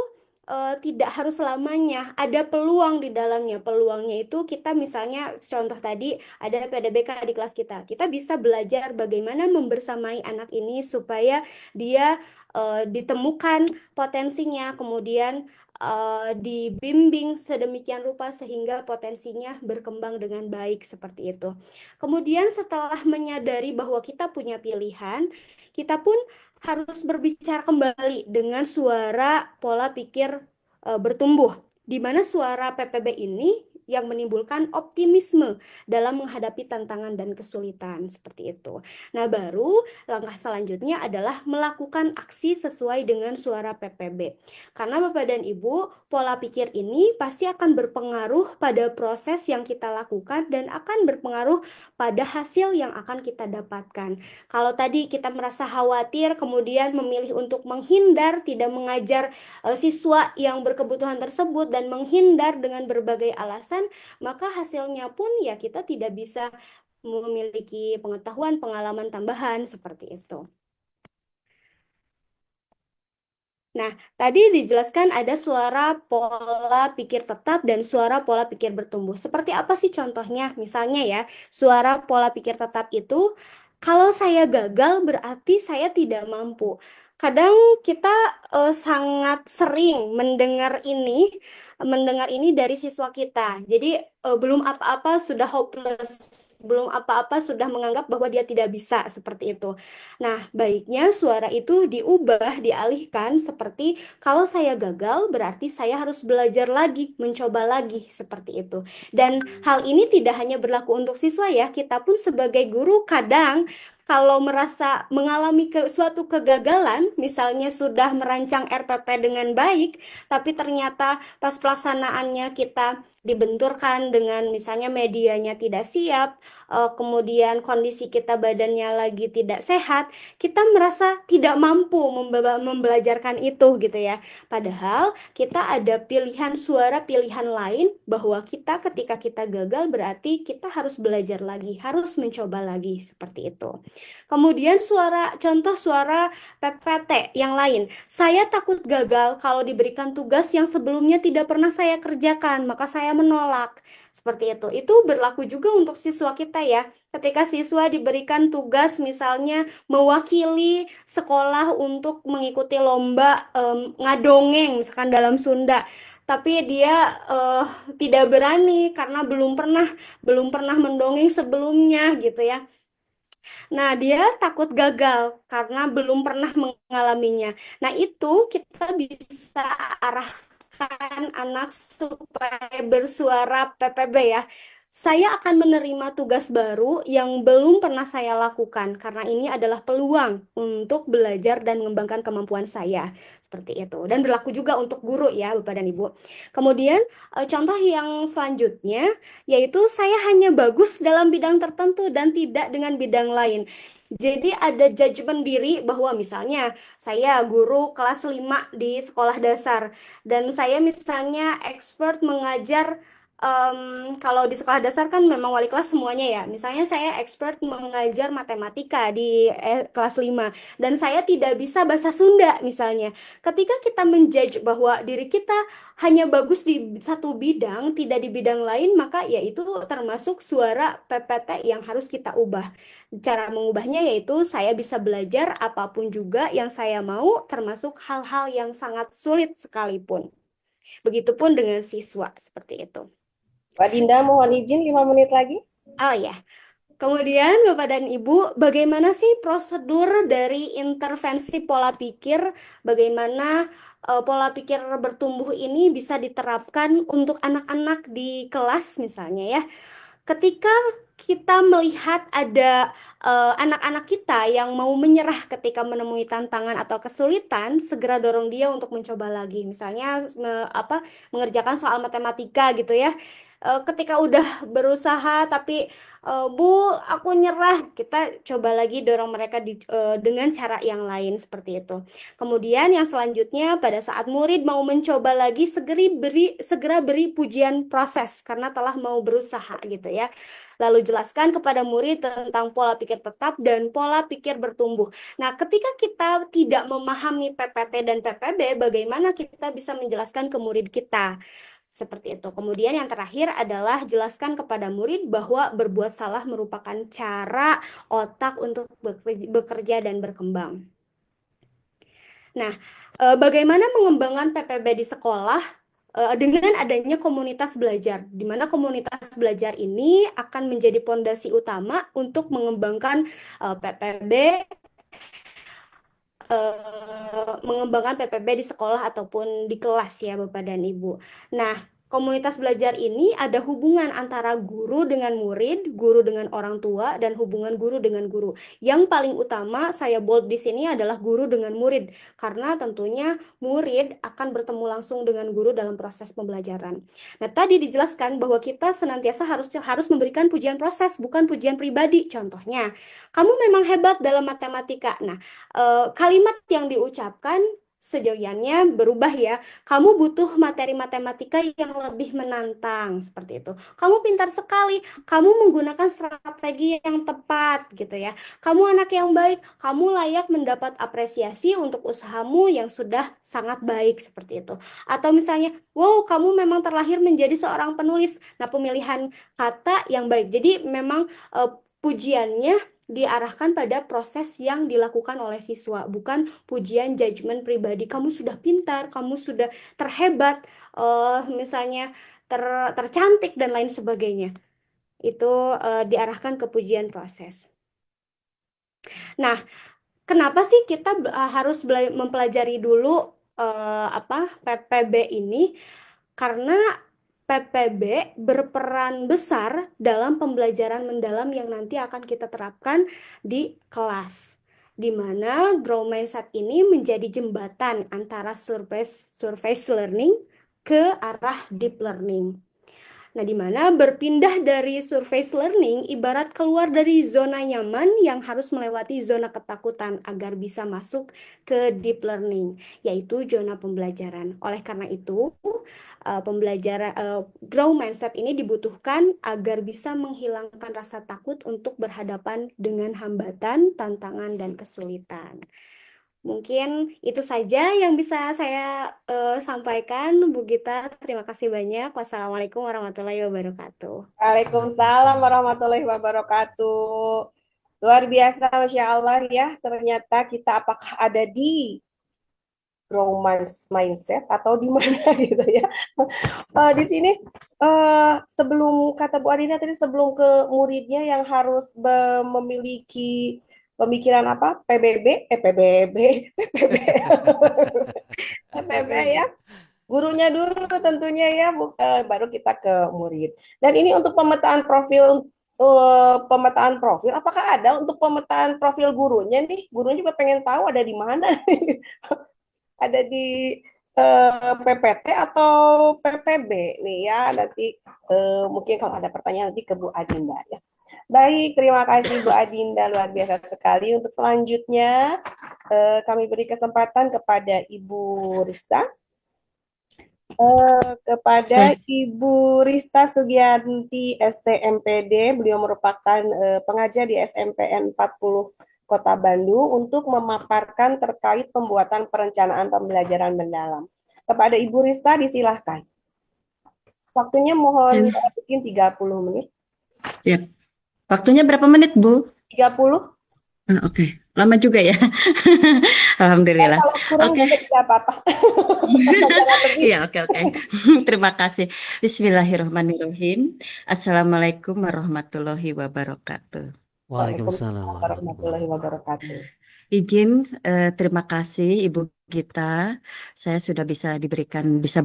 tidak harus selamanya. Ada peluang di dalamnya. Peluangnya itu kita misalnya contoh tadi ada PDBK di kelas kita. Kita bisa belajar bagaimana membersamai anak ini supaya dia ditemukan potensinya, kemudian dibimbing sedemikian rupa sehingga potensinya berkembang dengan baik seperti itu. Kemudian setelah menyadari bahwa kita punya pilihan, kita pun harus berbicara kembali dengan suara pola pikir bertumbuh, di mana suara PPB ini yang menimbulkan optimisme dalam menghadapi tantangan dan kesulitan seperti itu. Nah, baru langkah selanjutnya adalah melakukan aksi sesuai dengan suara PPB. Karena Bapak dan Ibu, pola pikir ini pasti akan berpengaruh pada proses yang kita lakukan dan akan berpengaruh pada hasil yang akan kita dapatkan. Kalau tadi kita merasa khawatir, kemudian memilih untuk menghindar, tidak mengajar siswa yang berkebutuhan tersebut dan menghindar dengan berbagai alasan, maka hasilnya pun ya kita tidak bisa memiliki pengetahuan, pengalaman tambahan seperti itu. Nah, tadi dijelaskan ada suara pola pikir tetap dan suara pola pikir bertumbuh. Seperti apa sih contohnya? Misalnya ya, suara pola pikir tetap itu, kalau saya gagal berarti saya tidak mampu. Kadang kita sangat sering mendengar ini dari siswa kita. Jadi belum apa-apa sudah hopeless, belum apa-apa sudah menganggap bahwa dia tidak bisa seperti itu. Nah, baiknya suara itu diubah, dialihkan seperti kalau saya gagal berarti saya harus belajar lagi, mencoba lagi seperti itu. Dan hal ini tidak hanya berlaku untuk siswa ya, kita pun sebagai guru kadang kalau merasa mengalami suatu kegagalan, misalnya sudah merancang RPP dengan baik, tapi ternyata pas pelaksanaannya kita dibenturkan dengan misalnya medianya tidak siap, kemudian kondisi kita badannya lagi tidak sehat, kita merasa tidak mampu membelajarkan itu gitu ya. Padahal kita ada pilihan suara pilihan lain bahwa kita ketika kita gagal berarti kita harus belajar lagi, harus mencoba lagi seperti itu. Kemudian contoh suara PPT yang lain. Saya takut gagal kalau diberikan tugas yang sebelumnya tidak pernah saya kerjakan, maka saya menolak. Seperti itu. Itu berlaku juga untuk siswa kita ya. Ketika siswa diberikan tugas misalnya mewakili sekolah untuk mengikuti lomba ngadongeng misalkan dalam Sunda, tapi dia tidak berani karena belum pernah mendongeng sebelumnya gitu ya. Nah, dia takut gagal karena belum pernah mengalaminya. Nah, itu kita bisa arahkan anak supaya bersuara PPB ya. Saya akan menerima tugas baru yang belum pernah saya lakukan karena ini adalah peluang untuk belajar dan mengembangkan kemampuan saya. Seperti itu. Dan berlaku juga untuk guru ya, Bapak dan Ibu. Kemudian, contoh yang selanjutnya yaitu saya hanya bagus dalam bidang tertentu dan tidak dengan bidang lain. Jadi ada judgement diri bahwa misalnya saya guru kelas 5 di sekolah dasar dan saya misalnya expert mengajar kalau di sekolah dasar kan memang wali kelas semuanya ya. Misalnya saya expert mengajar matematika di kelas 5 dan saya tidak bisa bahasa Sunda misalnya. Ketika kita menjudge bahwa diri kita hanya bagus di satu bidang, tidak di bidang lain, maka ya itu termasuk suara PPT yang harus kita ubah. Cara mengubahnya yaitu saya bisa belajar apapun juga yang saya mau, termasuk hal-hal yang sangat sulit sekalipun. Begitupun dengan siswa, seperti itu. Mbak Dinda, mohon izin 5 menit lagi. Oh ya, kemudian Bapak dan Ibu, bagaimana sih prosedur dari intervensi pola pikir? Bagaimana pola pikir bertumbuh ini bisa diterapkan untuk anak-anak di kelas misalnya ya? Ketika kita melihat ada anak-anak kita yang mau menyerah ketika menemui tantangan atau kesulitan, segera dorong dia untuk mencoba lagi. Misalnya mengerjakan soal matematika gitu ya. Ketika udah berusaha tapi Bu, aku nyerah, kita coba lagi dorong mereka dengan cara yang lain seperti itu. Kemudian yang selanjutnya pada saat murid mau mencoba lagi segera beri pujian proses karena telah mau berusaha gitu ya. Lalu jelaskan kepada murid tentang pola pikir tetap dan pola pikir bertumbuh. Nah, ketika kita tidak memahami PPT dan PPB, bagaimana kita bisa menjelaskan ke murid kita? Seperti itu. Kemudian yang terakhir adalah jelaskan kepada murid bahwa berbuat salah merupakan cara otak untuk bekerja dan berkembang. Nah, bagaimana mengembangkan PPB di sekolah? Dengan adanya komunitas belajar, di mana komunitas belajar ini akan menjadi pondasi utama untuk mengembangkan PPB, mengembangkan PPB di sekolah ataupun di kelas ya Bapak dan Ibu. Nah, Komunitas belajar ini ada hubungan antara guru dengan murid, guru dengan orang tua, dan hubungan guru dengan guru. Yang paling utama saya bold di sini adalah guru dengan murid, karena tentunya murid akan bertemu langsung dengan guru dalam proses pembelajaran. Nah, tadi dijelaskan bahwa kita senantiasa harus memberikan pujian proses, bukan pujian pribadi. Contohnya, kamu memang hebat dalam matematika. Nah, kalimat yang diucapkan sejauhnya berubah ya. Kamu butuh materi matematika yang lebih menantang seperti itu. Kamu pintar sekali, kamu menggunakan strategi yang tepat gitu ya. Kamu anak yang baik, kamu layak mendapat apresiasi untuk usahamu yang sudah sangat baik seperti itu. Atau misalnya, wow, kamu memang terlahir menjadi seorang penulis. Nah, pemilihan kata yang baik. Jadi memang pujiannya diarahkan pada proses yang dilakukan oleh siswa, bukan pujian judgement pribadi. Kamu sudah pintar, kamu sudah terhebat, misalnya tercantik dan lain sebagainya. Itu diarahkan ke pujian proses. Nah, kenapa sih kita harus mempelajari dulu PPB ini? Karena PPB berperan besar dalam pembelajaran mendalam yang nanti akan kita terapkan di kelas, di mana Grow Mindset ini menjadi jembatan antara surface learning ke arah deep learning. Nah, di mana berpindah dari surface learning ibarat keluar dari zona nyaman yang harus melewati zona ketakutan agar bisa masuk ke deep learning, yaitu zona pembelajaran. Oleh karena itu, pembelajaran Grow Mindset ini dibutuhkan agar bisa menghilangkan rasa takut untuk berhadapan dengan hambatan, tantangan, dan kesulitan. Mungkin itu saja yang bisa saya sampaikan, Bu Gita. Terima kasih banyak. Wassalamualaikum warahmatullahi wabarakatuh. Waalaikumsalam warahmatullahi wabarakatuh. Luar biasa, Masya Allah ya. Ternyata kita apakah ada di Grow Mindset atau di mana gitu ya. Di sini sebelum kata Bu Adina tadi, sebelum ke muridnya yang harus memiliki pemikiran apa? PBB, PPB ya. Gurunya dulu tentunya ya, baru kita ke murid. Dan ini untuk pemetaan profil, apakah ada untuk pemetaan profil gurunya nih? Gurunya juga pengen tahu ada di mana. Ada di PPT atau PPB nih ya. Nanti mungkin kalau ada pertanyaan nanti ke Bu Adinda ya. Baik, terima kasih Bu Adinda, luar biasa sekali. Untuk selanjutnya kami beri kesempatan kepada Ibu Rista. Kepada Ibu Rista Sugianti STMPD, beliau merupakan pengajar di SMPN 40 Kota Bandung untuk memaparkan terkait pembuatan perencanaan pembelajaran mendalam. Kepada Ibu Rista disilahkan. Waktunya mohon mungkin 30 menit. Siap. Waktunya berapa menit, Bu? 30. Oke. Lama juga ya. Alhamdulillah. Kalau kurang tidak apa-apa. Iya, oke. Terima kasih. Bismillahirrahmanirrahim. Assalamualaikum warahmatullahi wabarakatuh. Waalaikumsalam warahmatullahi wabarakatuh. Izin terima kasih Ibu Gita. Saya sudah bisa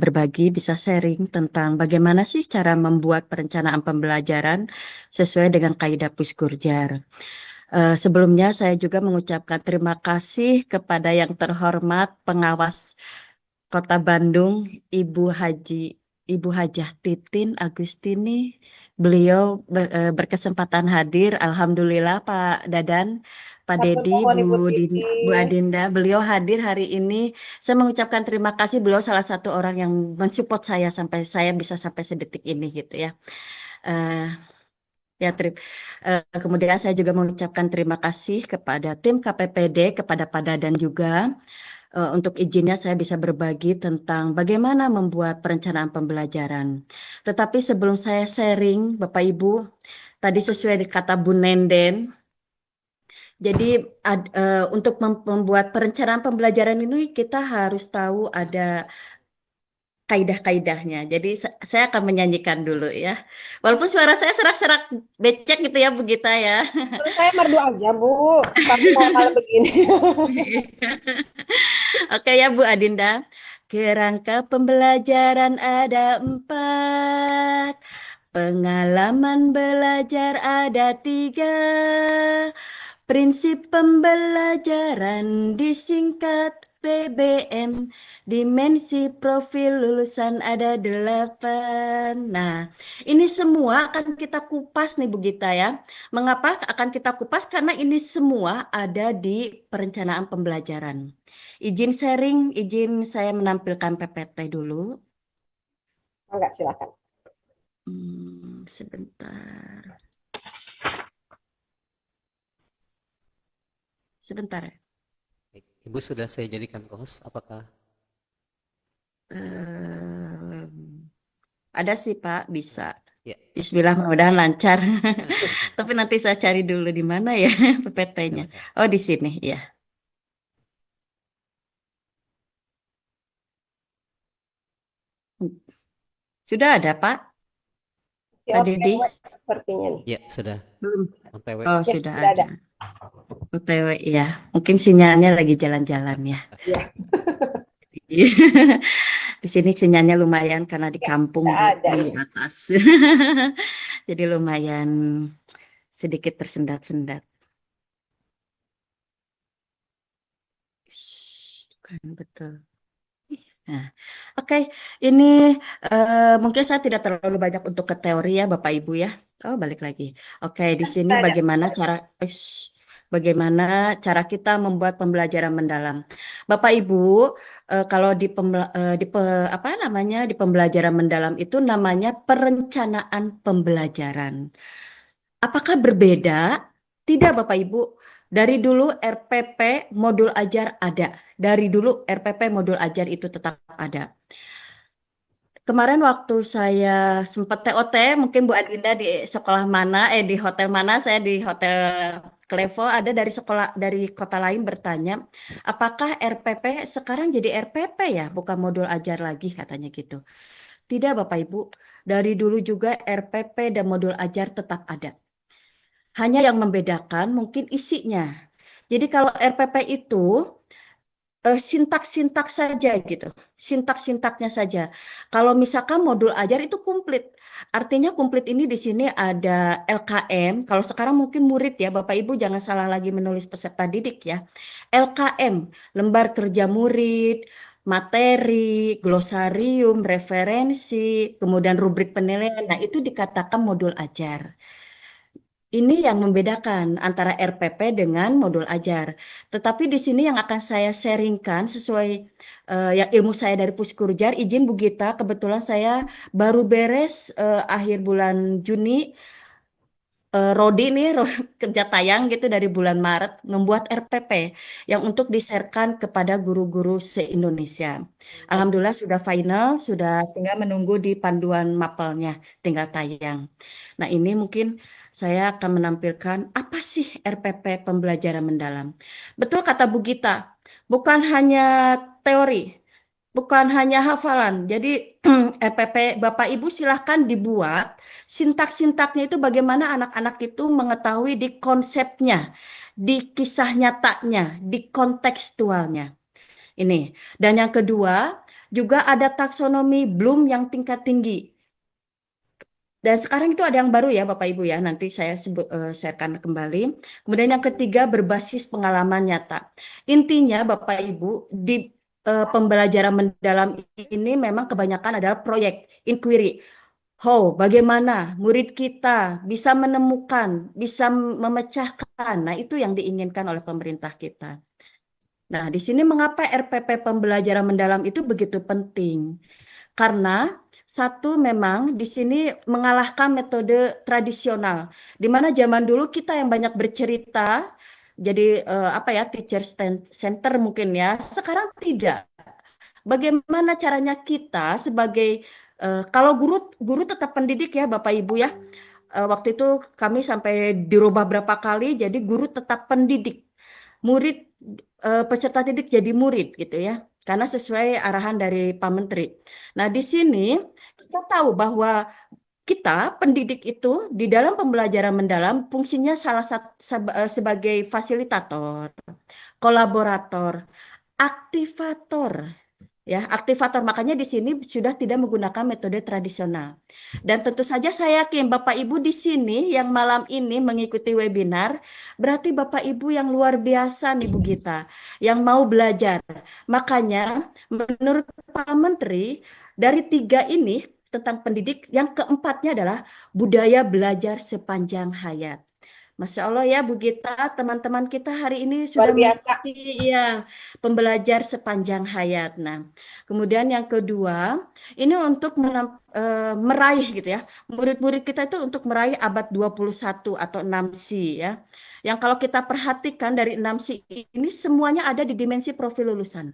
berbagi, bisa sharing tentang bagaimana sih cara membuat perencanaan pembelajaran sesuai dengan kaidah Puskurjar. Sebelumnya saya juga mengucapkan terima kasih kepada yang terhormat pengawas Kota Bandung, Ibu Hajah Titin Agustini. Beliau berkesempatan hadir. Alhamdulillah Pak Dadan, Pak Dedi, Bu Adinda, beliau hadir hari ini. Saya mengucapkan terima kasih. Beliau salah satu orang yang mensupport saya sampai saya bisa sampai sedetik ini gitu ya. Kemudian saya juga mengucapkan terima kasih kepada tim KPPD, kepada Pak Dadan juga. Untuk izinnya saya bisa berbagi tentang bagaimana membuat perencanaan pembelajaran. Tetapi sebelum saya sharing, Bapak Ibu, tadi sesuai kata Bu Nenden, jadi untuk membuat perencanaan pembelajaran ini kita harus tahu ada kaidah-kaidahnya. Jadi saya akan menyanyikan dulu ya. Walaupun suara saya serak-serak becek gitu ya Bu Gita ya. Terus saya merdu aja Bu, tapi mau begini. Oke ya Bu Adinda. Kerangka pembelajaran ada 4, pengalaman belajar ada 3, prinsip pembelajaran disingkat PBM, dimensi profil lulusan ada 8. Nah, ini semua akan kita kupas nih Bu Gita ya. Mengapa akan kita kupas? Karena ini semua ada di perencanaan pembelajaran. Izin sharing, izin saya menampilkan PPT dulu. Enggak, silakan. Sebentar. Sebentar ya. Baik, Ibu sudah saya jadikan host, apakah Ada sih Pak, bisa. ya? Bismillah, mudah-mudahan lancar. Tapi nanti saya cari dulu di mana ya PPT-nya. Silakan. Oh, di sini ya. Sudah ada Pak? Si Pak Didi? OTW sepertinya nih. Ya, sudah. Belum. OTW. Oh, Ya, sudah sudah ada. OTW ya. Mungkin sinyalnya lagi jalan-jalan ya. Ya. Di sini sinyalnya lumayan karena di Ya, kampung sudah ada di ini. atas. Jadi lumayan sedikit tersendat-sendat. Kan betul. Nah, oke, ini mungkin saya tidak terlalu banyak untuk ke teori ya, Bapak Ibu ya. Oh, balik lagi. Oke, di sini Ada. bagaimana cara kita membuat pembelajaran mendalam. Bapak Ibu, kalau di pembelajaran mendalam itu namanya perencanaan pembelajaran. Apakah berbeda? Tidak, Bapak Ibu. Dari dulu RPP modul ajar ada. Dari dulu RPP modul ajar itu tetap ada. Kemarin waktu saya sempat TOT, mungkin Bu Adinda di sekolah mana, di hotel mana, saya di hotel Klevo, ada dari sekolah, dari kota lain bertanya, apakah RPP sekarang jadi RPP ya, bukan modul ajar lagi, katanya gitu. Tidak Bapak Ibu, dari dulu juga RPP dan modul ajar tetap ada. Hanya yang membedakan mungkin isinya. Jadi kalau RPP itu sintak-sintak saja gitu, sintak-sintaknya saja. Kalau misalkan modul ajar itu komplit, artinya komplit ini di sini ada LKM. Kalau sekarang mungkin murid ya, Bapak Ibu jangan salah lagi menulis peserta didik ya. LKM, lembar kerja murid, materi, glosarium, referensi, kemudian rubrik penilaian. Nah, itu dikatakan modul ajar. Ini yang membedakan antara RPP dengan modul ajar. Tetapi di sini yang akan saya sharingkan sesuai yang ilmu saya dari Puskurjar, izin Bu Gita, kebetulan saya baru beres akhir bulan Juni, Rodi ini kerja tayang gitu dari bulan Maret, membuat RPP yang untuk diserahkan kepada guru-guru se-Indonesia. Alhamdulillah sudah final, sudah tinggal menunggu di panduan mapelnya, tinggal tayang. Nah ini mungkin saya akan menampilkan apa sih RPP pembelajaran mendalam. Betul kata Bu Gita, bukan hanya teori, bukan hanya hafalan. Jadi RPP Bapak Ibu silahkan dibuat sintak-sintaknya itu bagaimana anak-anak itu mengetahui di konsepnya, di kisah nyatanya, di kontekstualnya. Ini. Dan yang kedua, juga ada taksonomi Bloom yang tingkat tinggi. Dan sekarang itu ada yang baru ya Bapak Ibu ya, nanti saya sharekan kembali. Kemudian yang ketiga berbasis pengalaman nyata. Intinya Bapak Ibu di pembelajaran mendalam ini memang kebanyakan adalah proyek, inquiry. Bagaimana murid kita bisa menemukan, bisa memecahkan. Nah, itu yang diinginkan oleh pemerintah kita. Nah, di sini mengapa RPP pembelajaran mendalam itu begitu penting? Karena satu memang di sini mengalahkan metode tradisional, di mana zaman dulu kita yang banyak bercerita, jadi teacher center mungkin ya. Sekarang tidak. Bagaimana caranya kita sebagai kalau guru tetap pendidik ya Bapak Ibu ya. Waktu itu kami sampai dirubah berapa kali, jadi guru tetap pendidik, murid peserta didik jadi murid gitu ya, karena sesuai arahan dari Pak Menteri. Nah di sini kita tahu bahwa kita pendidik itu di dalam pembelajaran mendalam fungsinya salah satu sebagai fasilitator, kolaborator, aktivator. Ya, aktivator. Makanya di sini sudah tidak menggunakan metode tradisional. Dan tentu saja saya yakin Bapak Ibu di sini yang malam ini mengikuti webinar, berarti Bapak Ibu yang luar biasa nih Bu Gita, yang mau belajar. Makanya menurut Pak Menteri, dari 3 ini tentang pendidik, yang keempatnya adalah budaya belajar sepanjang hayat. Masya Allah ya Bu Gita, teman-teman kita hari ini Luar sudah biasa. mengikuti ya pembelajar sepanjang hayat. Nah, kemudian yang kedua, ini untuk meraih gitu ya. Murid-murid kita itu untuk meraih abad 21 atau 6C ya. Yang kalau kita perhatikan dari 6C ini semuanya ada di dimensi profil lulusan.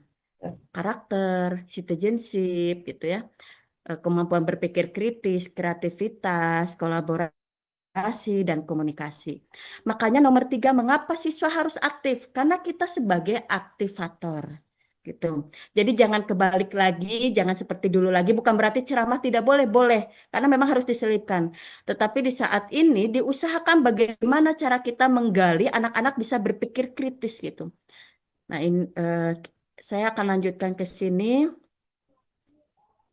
Karakter, citizenship gitu ya. Kemampuan berpikir kritis, kreativitas, kolaborasi dan komunikasi. Makanya nomor 3, mengapa siswa harus aktif? Karena kita sebagai aktivator. Gitu. Jadi jangan kebalik lagi, jangan seperti dulu lagi. Bukan berarti ceramah tidak boleh, boleh. Karena memang harus diselipkan. Tetapi di saat ini diusahakan bagaimana cara kita menggali anak-anak bisa berpikir kritis gitu. Nah, saya akan lanjutkan ke sini.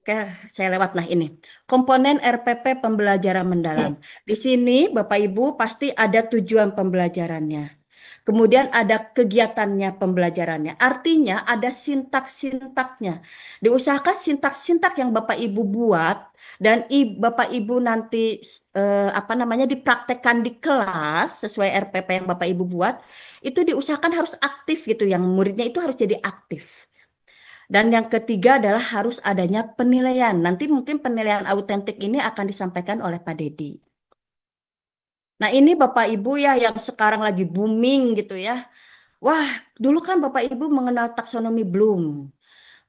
Oke, saya lewat. Nah ini, komponen RPP pembelajaran mendalam. Di sini Bapak Ibu pasti ada tujuan pembelajarannya. Kemudian ada kegiatannya pembelajarannya. Artinya ada sintak-sintaknya. Diusahakan sintak-sintak yang Bapak Ibu buat dan Bapak Ibu nanti dipraktekkan di kelas sesuai RPP yang Bapak Ibu buat, itu diusahakan harus aktif gitu, yang muridnya itu harus jadi aktif. Dan yang ketiga adalah harus adanya penilaian. Nanti mungkin penilaian autentik ini akan disampaikan oleh Pak Dedi. Nah ini Bapak Ibu ya yang sekarang lagi booming gitu ya. Wah, dulu kan Bapak Ibu mengenal taksonomi Bloom.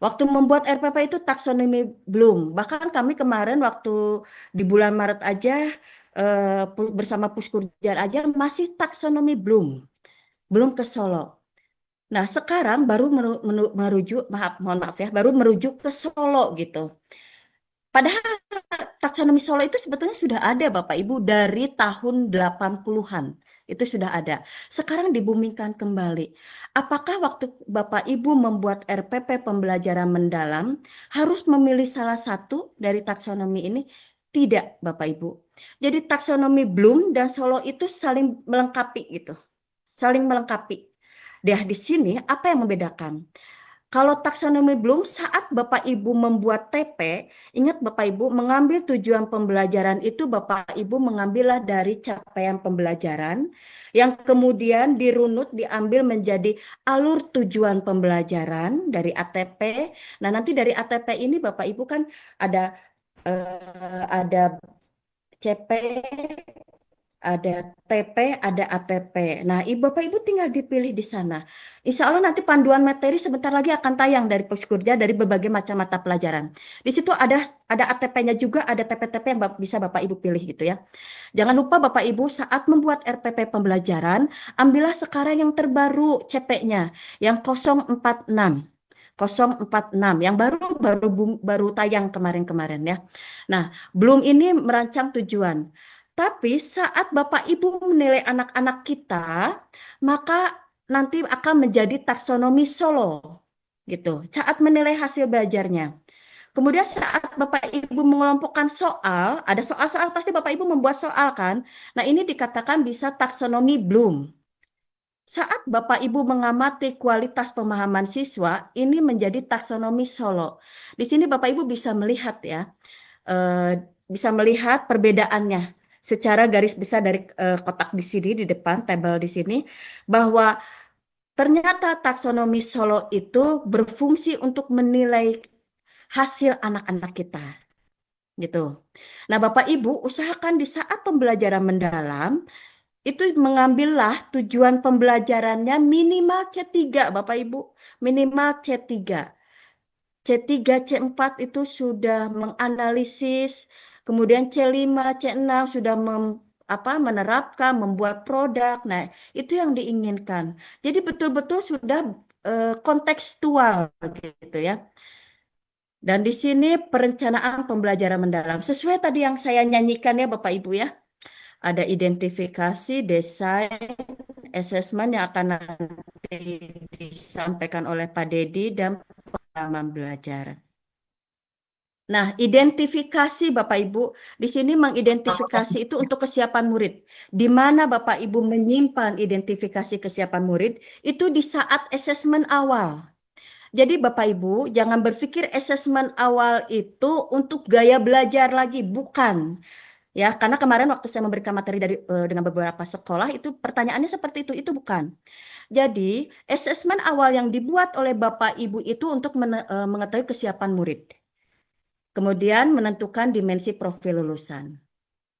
Waktu membuat RPP itu taksonomi Bloom. Bahkan kami kemarin waktu di bulan Maret aja bersama Puskurjar aja masih taksonomi Bloom. Belum ke Solo. Nah, sekarang baru merujuk, mohon maaf ya, baru merujuk ke Solo gitu. Padahal taksonomi Solo itu sebetulnya sudah ada Bapak Ibu dari tahun 80-an. Itu sudah ada. Sekarang dibumingkan kembali. Apakah waktu Bapak Ibu membuat RPP pembelajaran mendalam harus memilih salah satu dari taksonomi ini? Tidak, Bapak Ibu. Jadi taksonomi Bloom dan Solo itu saling melengkapi gitu. Saling melengkapi. Di sini apa yang membedakan? Kalau taksonomi Bloom saat Bapak Ibu membuat TP, ingat Bapak Ibu mengambil tujuan pembelajaran itu Bapak Ibu mengambillah dari capaian pembelajaran yang kemudian dirunut diambil menjadi alur tujuan pembelajaran dari ATP. Nah, nanti dari ATP ini Bapak Ibu kan ada CP, ada TP, ada ATP. Nah, Bapak Ibu tinggal dipilih di sana. Insya Allah nanti panduan materi sebentar lagi akan tayang dari Puskurja dari berbagai macam mata pelajaran. Di situ ada ATP-nya juga, ada TP-TP yang bisa Bapak Ibu pilih gitu ya. Jangan lupa Bapak Ibu saat membuat RPP pembelajaran, ambillah sekarang yang terbaru CP-nya, yang 046. 046 yang baru tayang kemarin-kemarin ya. Nah, belum ini merancang tujuan. Tapi saat Bapak Ibu menilai anak-anak kita, maka nanti akan menjadi taksonomi Solo. Gitu. Saat menilai hasil belajarnya. Kemudian saat Bapak Ibu mengelompokkan soal, ada soal-soal pasti Bapak Ibu membuat soal kan? Nah, ini dikatakan bisa taksonomi Bloom. Saat Bapak Ibu mengamati kualitas pemahaman siswa, ini menjadi taksonomi Solo. Di sini Bapak Ibu bisa melihat ya, bisa melihat perbedaannya secara garis besar dari kotak di sini, di depan, tabel di sini, bahwa ternyata taksonomi Solo itu berfungsi untuk menilai hasil anak-anak kita. Gitu. Nah, Bapak Ibu usahakan di saat pembelajaran mendalam, itu mengambillah tujuan pembelajarannya minimal C3, Bapak Ibu. Minimal C3. C3, C4 itu sudah menganalisis, kemudian C5, C6 sudah menerapkan, membuat produk. Nah, itu yang diinginkan. Jadi betul-betul sudah kontekstual gitu ya. Dan di sini perencanaan pembelajaran mendalam. Sesuai tadi yang saya nyanyikan ya Bapak Ibu ya. Ada identifikasi, desain, asesmen yang akan nanti disampaikan oleh Pak Dedi dan pengalaman belajar. Nah, identifikasi Bapak Ibu, di sini mengidentifikasi itu untuk kesiapan murid. Di mana Bapak Ibu menyimpan identifikasi kesiapan murid, itu di saat asesmen awal. Jadi Bapak Ibu, jangan berpikir asesmen awal itu untuk gaya belajar lagi, bukan. Ya, karena kemarin waktu saya memberikan materi dengan beberapa sekolah, itu pertanyaannya seperti itu bukan. Jadi, asesmen awal yang dibuat oleh Bapak Ibu itu untuk mengetahui kesiapan murid. Kemudian menentukan dimensi profil lulusan.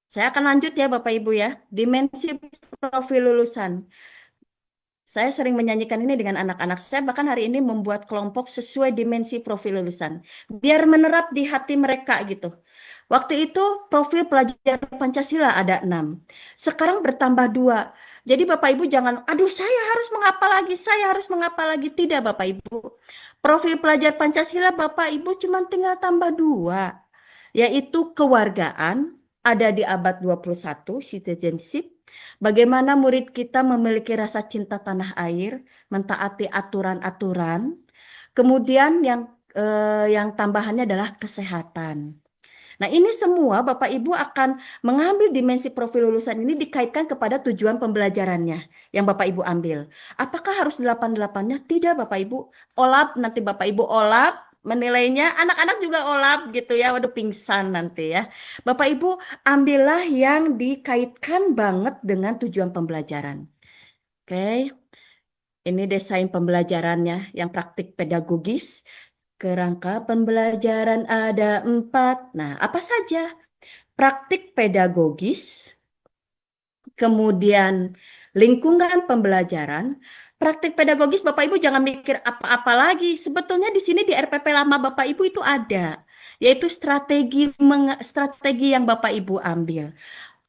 Saya akan lanjut ya Bapak Ibu ya. Dimensi profil lulusan. Saya sering menyanyikan ini dengan anak-anak saya, bahkan hari ini membuat kelompok sesuai dimensi profil lulusan. Biar menerap di hati mereka gitu. Waktu itu profil pelajar Pancasila ada 6. Sekarang bertambah 2. Jadi Bapak Ibu jangan, aduh saya harus mengapa lagi. Tidak Bapak Ibu. Profil pelajar Pancasila Bapak Ibu cuma tinggal tambah 2. Yaitu kewargaan, ada di abad 21, citizenship. Bagaimana murid kita memiliki rasa cinta tanah air, mentaati aturan-aturan. Kemudian yang tambahannya adalah kesehatan. Nah, ini semua Bapak Ibu akan mengambil dimensi profil lulusan ini dikaitkan kepada tujuan pembelajarannya yang Bapak Ibu ambil. Apakah harus 8-8-nya? Tidak Bapak Ibu. Olap, nanti Bapak Ibu olap menilainya, anak-anak juga olap gitu ya, waduh pingsan nanti ya. Bapak Ibu ambillah yang dikaitkan banget dengan tujuan pembelajaran. Oke, ini desain pembelajarannya yang praktik pedagogis. Kerangka pembelajaran ada 4. Nah, apa saja? Praktik pedagogis, kemudian lingkungan pembelajaran. Praktik pedagogis Bapak Ibu jangan mikir apa-apa lagi. Sebetulnya di sini di RPP lama Bapak Ibu itu ada, yaitu strategi yang Bapak Ibu ambil.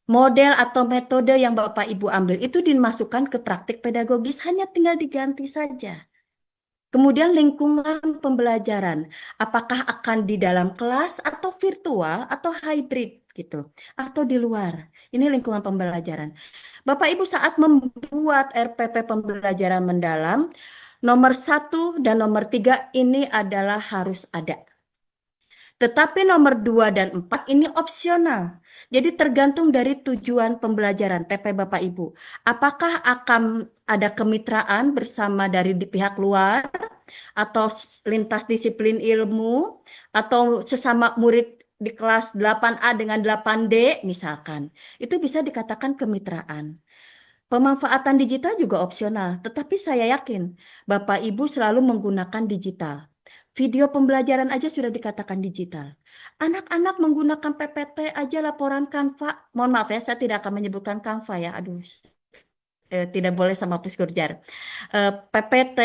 Model atau metode yang Bapak Ibu ambil itu dimasukkan ke praktik pedagogis, hanya tinggal diganti saja. Kemudian lingkungan pembelajaran, apakah akan di dalam kelas atau virtual atau hybrid gitu, atau di luar. Ini lingkungan pembelajaran. Bapak Ibu saat membuat RPP pembelajaran mendalam, nomor 1 dan nomor 3 ini adalah harus ada. Tetapi nomor 2 dan 4 ini opsional. Jadi tergantung dari tujuan pembelajaran TP Bapak Ibu. Apakah akan ada kemitraan bersama dari pihak luar, atau lintas disiplin ilmu, atau sesama murid di kelas 8A dengan 8D misalkan. Itu bisa dikatakan kemitraan. Pemanfaatan digital juga opsional, tetapi saya yakin Bapak Ibu selalu menggunakan digital. Video pembelajaran aja sudah dikatakan digital. Anak-anak menggunakan PPT aja laporan Canva. Mohon maaf ya, saya tidak akan menyebutkan Canva ya. Aduh, tidak boleh sama Puskurjar. PPT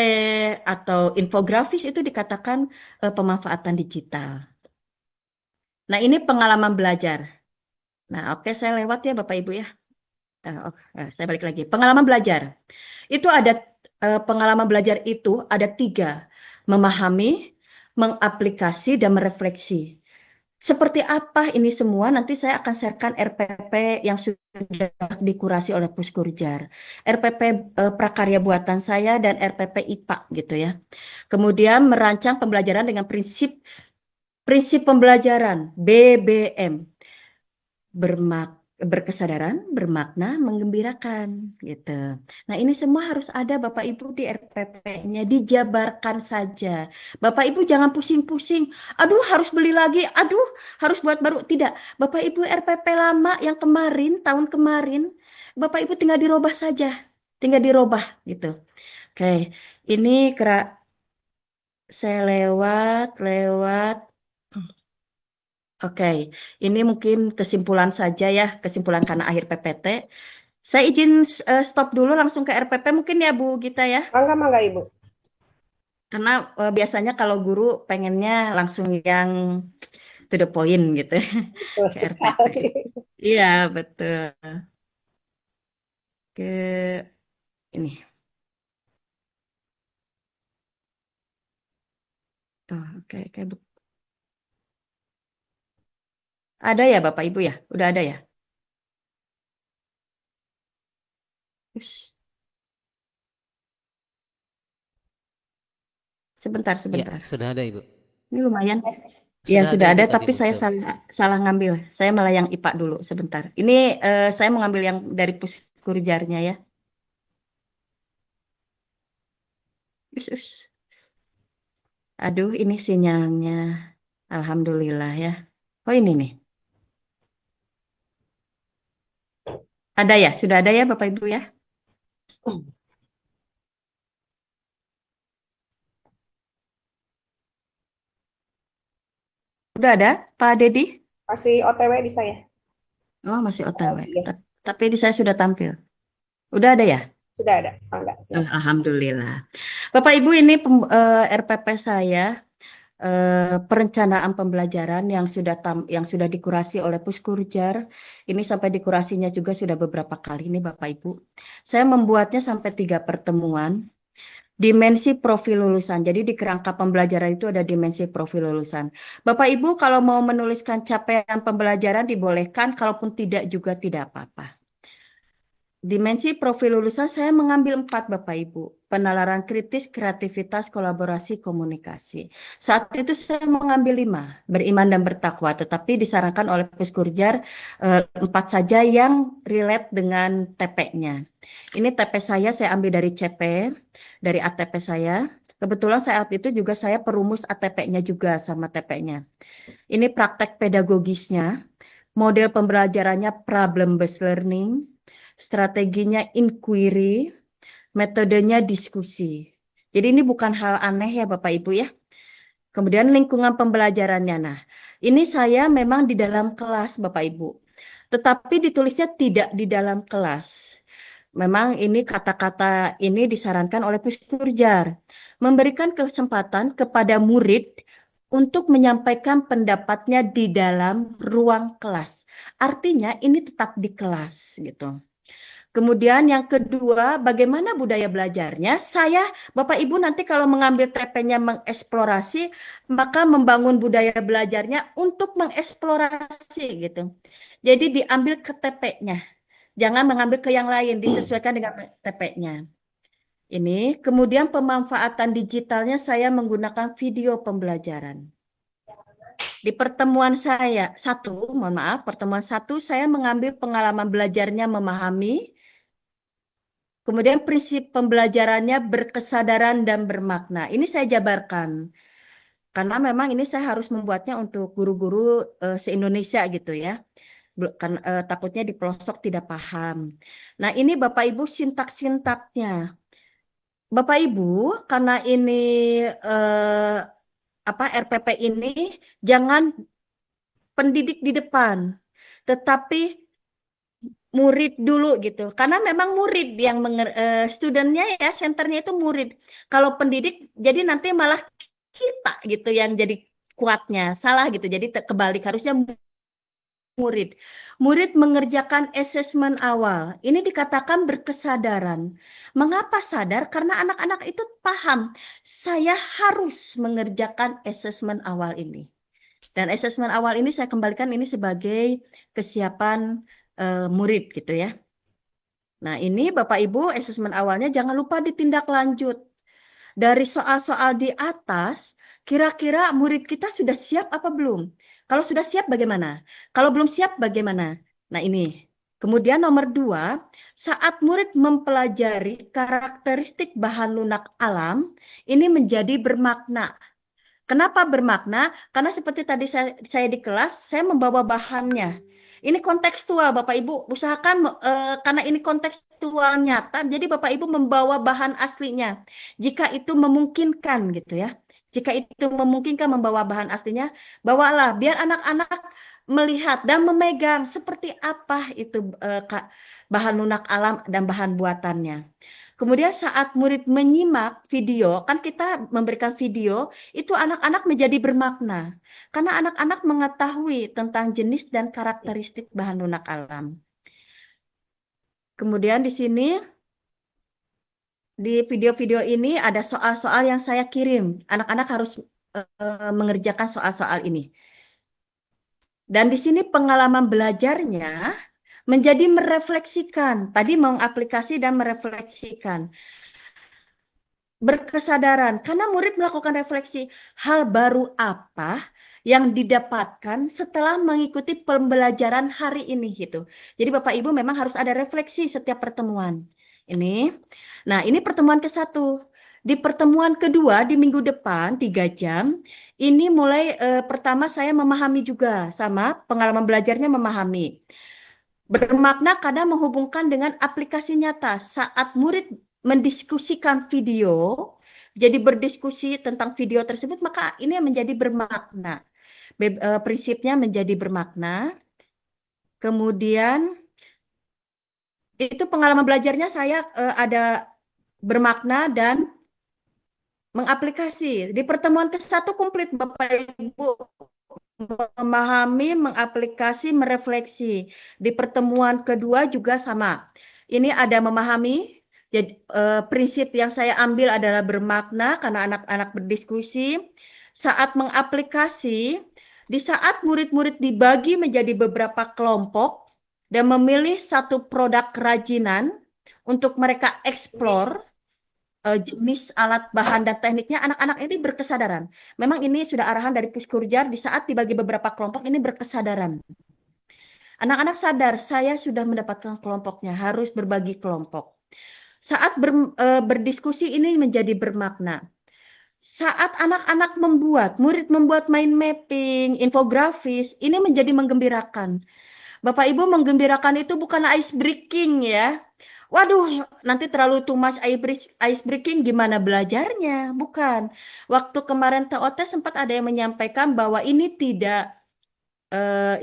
atau infografis itu dikatakan pemanfaatan digital. Nah, ini pengalaman belajar. Nah, oke, saya lewat ya Bapak Ibu ya. Saya balik lagi. Pengalaman belajar. Itu ada pengalaman belajar itu ada 3. Memahami, mengaplikasi, dan merefleksi. Seperti apa ini semua? Nanti saya akan sharekan RPP yang sudah dikurasi oleh Puskurjar. RPP prakarya buatan saya dan RPP IPA gitu ya. Kemudian merancang pembelajaran dengan prinsip pembelajaran BBM. Berkesadaran, bermakna, menggembirakan gitu. Nah, ini semua harus ada Bapak Ibu di RPP-nya, dijabarkan saja. Bapak Ibu jangan pusing-pusing. Aduh, harus beli lagi. Aduh, harus buat baru. Tidak. Bapak Ibu RPP lama yang kemarin, tahun kemarin, Bapak Ibu tinggal dirubah saja. Tinggal dirubah gitu. Oke, ini saya lewat. Oke, ini mungkin kesimpulan saja ya, kesimpulan karena akhir PPT. Saya izin stop dulu langsung ke RPP mungkin ya Bu Gita ya. Mangga Ibu. Karena biasanya kalau guru pengennya langsung yang to the point gitu Betul ke RPP. sekali. Iya, betul. Ke ini. Oh, oke. Ada ya Bapak Ibu ya? Udah ada ya? Ush. Sebentar, Ya, sebentar. sudah ada Ibu. Ini lumayan. Ya, Sudah ada sudah Ibu ada, tadi tapi saya muncul. salah ngambil. Saya malah yang IPA dulu, sebentar. Ini saya mau ngambil yang dari Puskurjarnya ya. Us, us. Aduh, ini sinyalnya. Alhamdulillah ya. Oh, ini nih. Ada ya? Sudah ada ya Bapak Ibu ya? Udah ada Pak Dedi? Masih OTW di saya. Oh, masih OTW. Iya, Tapi di saya sudah tampil. Udah ada ya? sudah ada. Oh, enggak, silakan. Alhamdulillah. Bapak Ibu, ini RPP saya, perencanaan pembelajaran yang sudah dikurasi oleh Puskurjar. Ini sampai dikurasinya juga sudah beberapa kali nih Bapak Ibu. Saya membuatnya sampai 3 pertemuan. Dimensi profil lulusan. Jadi di kerangka pembelajaran itu ada dimensi profil lulusan. Bapak Ibu kalau mau menuliskan capaian pembelajaran dibolehkan, kalaupun tidak juga tidak apa-apa. Dimensi profil lulusan saya mengambil 4 Bapak Ibu. Penalaran kritis, kreativitas, kolaborasi, komunikasi. Saat itu saya mengambil 5, beriman dan bertakwa. Tetapi disarankan oleh Puskurjar 4 saja yang relate dengan TP-nya. Ini TP saya ambil dari CP, dari ATP saya. Kebetulan saat itu juga saya perumus ATP-nya juga sama TP-nya. Ini praktek pedagogisnya. Model pembelajarannya problem-based learning. Strateginya inquiry, metodenya diskusi. Jadi ini bukan hal aneh ya Bapak Ibu ya. Kemudian lingkungan pembelajarannya. Nah, ini saya memang di dalam kelas Bapak Ibu. Tetapi ditulisnya tidak di dalam kelas. Memang ini kata-kata ini disarankan oleh Puskurjar. Memberikan kesempatan kepada murid untuk menyampaikan pendapatnya di dalam ruang kelas. Artinya ini tetap di kelas gitu. Kemudian yang kedua, bagaimana budaya belajarnya? Bapak Ibu nanti kalau mengambil TP-nya mengeksplorasi, maka membangun budaya belajarnya untuk mengeksplorasi gitu. Jadi diambil ke TP-nya. Jangan mengambil ke yang lain, disesuaikan dengan TP-nya. Ini, kemudian pemanfaatan digitalnya saya menggunakan video pembelajaran. Di pertemuan pertemuan 1 saya mengambil pengalaman belajarnya memahami. Kemudian prinsip pembelajarannya berkesadaran dan bermakna. Ini saya jabarkan. Karena memang ini saya harus membuatnya untuk guru-guru se-Indonesia gitu ya. Takutnya di pelosok tidak paham. Nah, ini Bapak Ibu sintak-sintaknya. Bapak Ibu, karena ini RPP ini jangan pendidik di depan, tetapi murid dulu gitu. Karena memang murid yang studentnya ya, senternya itu murid. Kalau pendidik jadi nanti malah kita gitu yang jadi kuatnya. Salah gitu. Jadi kebalik, harusnya murid. Murid mengerjakan asesmen awal. Ini dikatakan berkesadaran. Mengapa sadar? Karena anak-anak itu paham, saya harus mengerjakan asesmen awal ini. Dan asesmen awal ini saya kembalikan ini sebagai kesiapan murid gitu ya. Nah, ini Bapak Ibu asesmen awalnya jangan lupa ditindaklanjut. Dari soal-soal di atas, kira-kira murid kita sudah siap apa belum? Kalau sudah siap bagaimana? Kalau belum siap bagaimana? Nah, ini. Kemudian nomor 2, saat murid mempelajari karakteristik bahan lunak alam, ini menjadi bermakna. Kenapa bermakna? Karena seperti tadi saya di kelas, saya membawa bahannya. Ini kontekstual, Bapak Ibu. Usahakan karena ini kontekstual nyata, jadi Bapak Ibu membawa bahan aslinya. Jika itu memungkinkan gitu ya. Jika itu memungkinkan membawa bahan aslinya, bawalah biar anak-anak melihat dan memegang seperti apa itu bahan lunak alam dan bahan buatannya. Kemudian saat murid menyimak video, kan kita memberikan video, itu anak-anak menjadi bermakna. Karena anak-anak mengetahui tentang jenis dan karakteristik bahan lunak alam. Kemudian di sini, di video-video ini ada soal-soal yang saya kirim. Anak-anak harus mengerjakan soal-soal ini. Dan di sini pengalaman belajarnya menjadi merefleksikan. Tadi mengaplikasi dan merefleksikan. berkesadaran karena murid melakukan refleksi hal baru apa yang didapatkan setelah mengikuti pembelajaran hari ini gitu. Jadi Bapak Ibu memang harus ada refleksi setiap pertemuan. Ini. Nah, ini pertemuan ke-1. Di pertemuan kedua di minggu depan 3 jam, ini mulai pertama saya memahami juga sama pengalaman belajarnya memahami. Bermakna karena menghubungkan dengan aplikasi nyata saat murid mendiskusikan video, jadi berdiskusi tentang video tersebut, maka ini menjadi bermakna. Prinsipnya menjadi bermakna. Kemudian itu pengalaman belajarnya saya ada bermakna dan mengaplikasi. Di pertemuan ke-1 komplit Bapak Ibu memahami, mengaplikasi, merefleksi. Di pertemuan kedua juga sama. Ini ada memahami. Jadi prinsip yang saya ambil adalah bermakna karena anak-anak berdiskusi. Saat mengaplikasi, di saat murid-murid dibagi menjadi beberapa kelompok dan memilih satu produk kerajinan untuk mereka eksplor jenis alat bahan dan tekniknya, anak-anak ini berkesadaran. Memang ini sudah arahan dari Puskurjar di saat dibagi beberapa kelompok ini berkesadaran. Anak-anak sadar, saya sudah mendapatkan kelompoknya, harus berbagi kelompok. Saat berdiskusi ini menjadi bermakna. Saat anak-anak murid membuat mind mapping, infografis, ini menjadi menggembirakan. Bapak Ibu, menggembirakan itu bukan ice breaking ya. Waduh, nanti terlalu too much ice breaking, gimana belajarnya? Bukan. Waktu kemarin TOT sempat ada yang menyampaikan bahwa ini tidak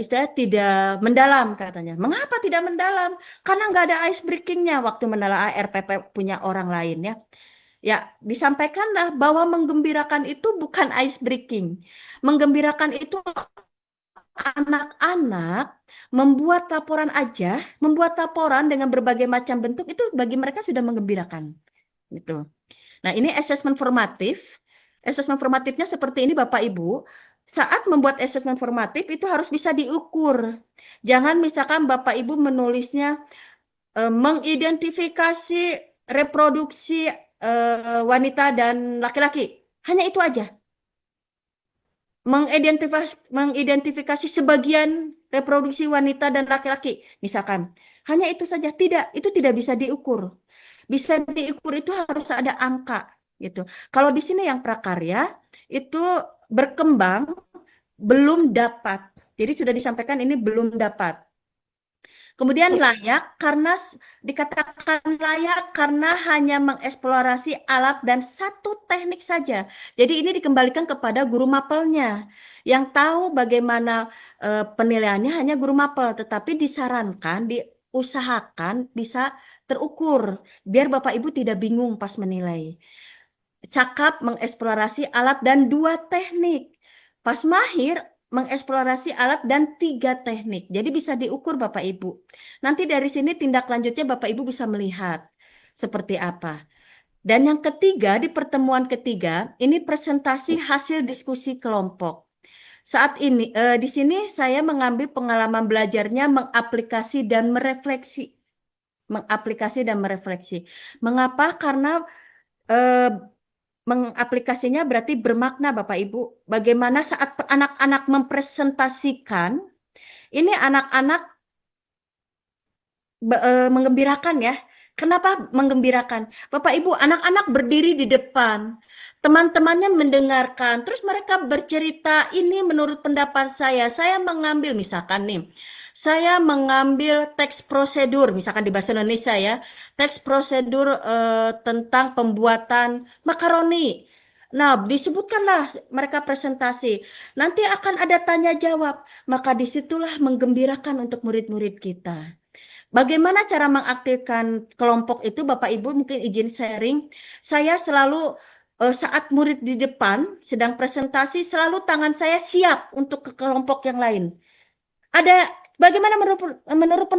istilahnya tidak mendalam katanya. Mengapa tidak mendalam? Karena nggak ada ice breakingnya waktu menelaah RPP punya orang lain ya. Ya, disampaikanlah bahwa menggembirakan itu bukan ice breaking. Menggembirakan itu anak-anak membuat laporan dengan berbagai macam bentuk itu bagi mereka sudah menggembirakan. Gitu. Nah, ini asesmen formatif. Asesmen formatifnya seperti ini Bapak Ibu. Saat membuat asesmen formatif itu harus bisa diukur. Jangan misalkan Bapak Ibu menulisnya mengidentifikasi reproduksi wanita dan laki-laki. Hanya itu aja. Mengidentifikasi sebagian reproduksi wanita dan laki-laki, misalkan. Hanya itu saja. Tidak, itu tidak bisa diukur. Bisa diukur itu harus ada angka gitu. Kalau di sini yang prakarya itu berkembang belum dapat. Jadi sudah disampaikan ini belum dapat. Kemudian layak karena dikatakan layak karena hanya mengeksplorasi alat dan satu teknik saja. Jadi ini dikembalikan kepada guru mapelnya. Yang tahu bagaimana penilaiannya hanya guru mapel, tetapi disarankan, diusahakan bisa terukur biar Bapak Ibu tidak bingung pas menilai. Cakap mengeksplorasi alat dan 2 teknik. Pas mahir mengeksplorasi alat dan 3 teknik. Jadi bisa diukur Bapak Ibu. Nanti dari sini tindak lanjutnya Bapak Ibu bisa melihat seperti apa. Dan yang ketiga, di pertemuan ketiga, ini presentasi hasil diskusi kelompok. Saat ini di sini saya mengambil pengalaman belajarnya mengaplikasi dan merefleksi. Mengaplikasi dan merefleksi. Mengapa? Karena mengaplikasinya berarti bermakna Bapak Ibu. Bagaimana saat anak-anak mempresentasikan, ini anak-anak menggembirakan ya. Kenapa menggembirakan? Bapak Ibu, anak-anak berdiri di depan. Teman-temannya mendengarkan. Terus mereka bercerita, ini menurut pendapat saya mengambil misalkan nih. Saya mengambil teks prosedur, misalkan di bahasa Indonesia ya, teks prosedur tentang pembuatan makaroni. Nah, disebutkanlah mereka presentasi. Nanti akan ada tanya jawab. Maka disitulah menggembirakan untuk murid-murid kita. Bagaimana cara mengaktifkan kelompok itu, Bapak Ibu mungkin izin sharing. Saya selalu saat murid di depan sedang presentasi, selalu tangan saya siap untuk ke kelompok yang lain. Ada bagaimana menurut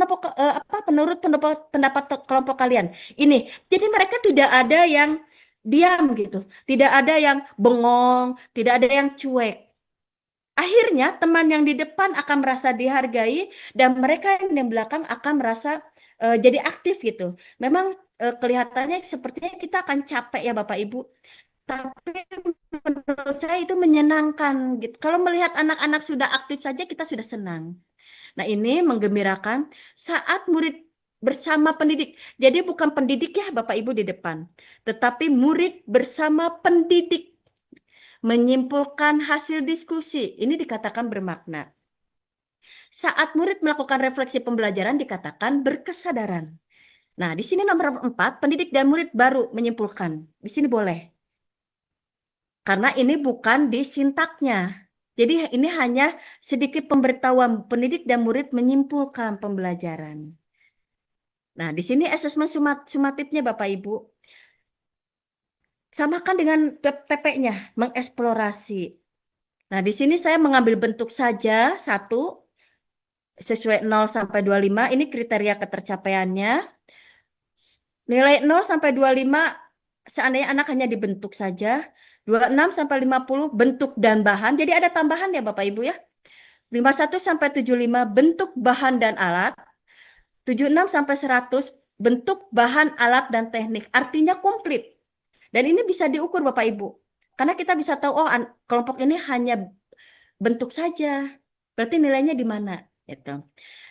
pendapat kelompok kalian? Ini, jadi mereka tidak ada yang diam gitu, tidak ada yang bengong, tidak ada yang cuek. Akhirnya teman yang di depan akan merasa dihargai dan mereka yang di belakang akan merasa jadi aktif gitu. Memang kelihatannya sepertinya kita akan capek ya Bapak Ibu. Tapi menurut saya itu menyenangkan gitu. Kalau melihat anak-anak sudah aktif saja kita sudah senang. Nah, ini menggembirakan saat murid bersama pendidik. Jadi bukan pendidik ya Bapak Ibu di depan, tetapi murid bersama pendidik menyimpulkan hasil diskusi. Ini dikatakan bermakna. Saat murid melakukan refleksi pembelajaran dikatakan berkesadaran. Nah, di sini nomor 4, pendidik dan murid baru menyimpulkan. Di sini boleh. Karena ini bukan di sintaknya. Jadi ini hanya sedikit pemberitahuan pendidik dan murid menyimpulkan pembelajaran. Nah, di sini asesmen sumatifnya Bapak Ibu. Samakan dengan TP-nya, mengeksplorasi. Nah, di sini saya mengambil bentuk saja, 1, sesuai 0 sampai 25, ini kriteria ketercapaiannya. Nilai 0 sampai 25, seandainya anak hanya dibentuk saja. 26 sampai 50, bentuk dan bahan. Jadi ada tambahan ya Bapak Ibu ya. 51 sampai 75, bentuk bahan dan alat. 76 sampai 100, bentuk bahan alat dan teknik. Artinya komplit. Dan ini bisa diukur Bapak Ibu. Karena kita bisa tahu, oh kelompok ini hanya bentuk saja. Berarti nilainya di mana? Gitu.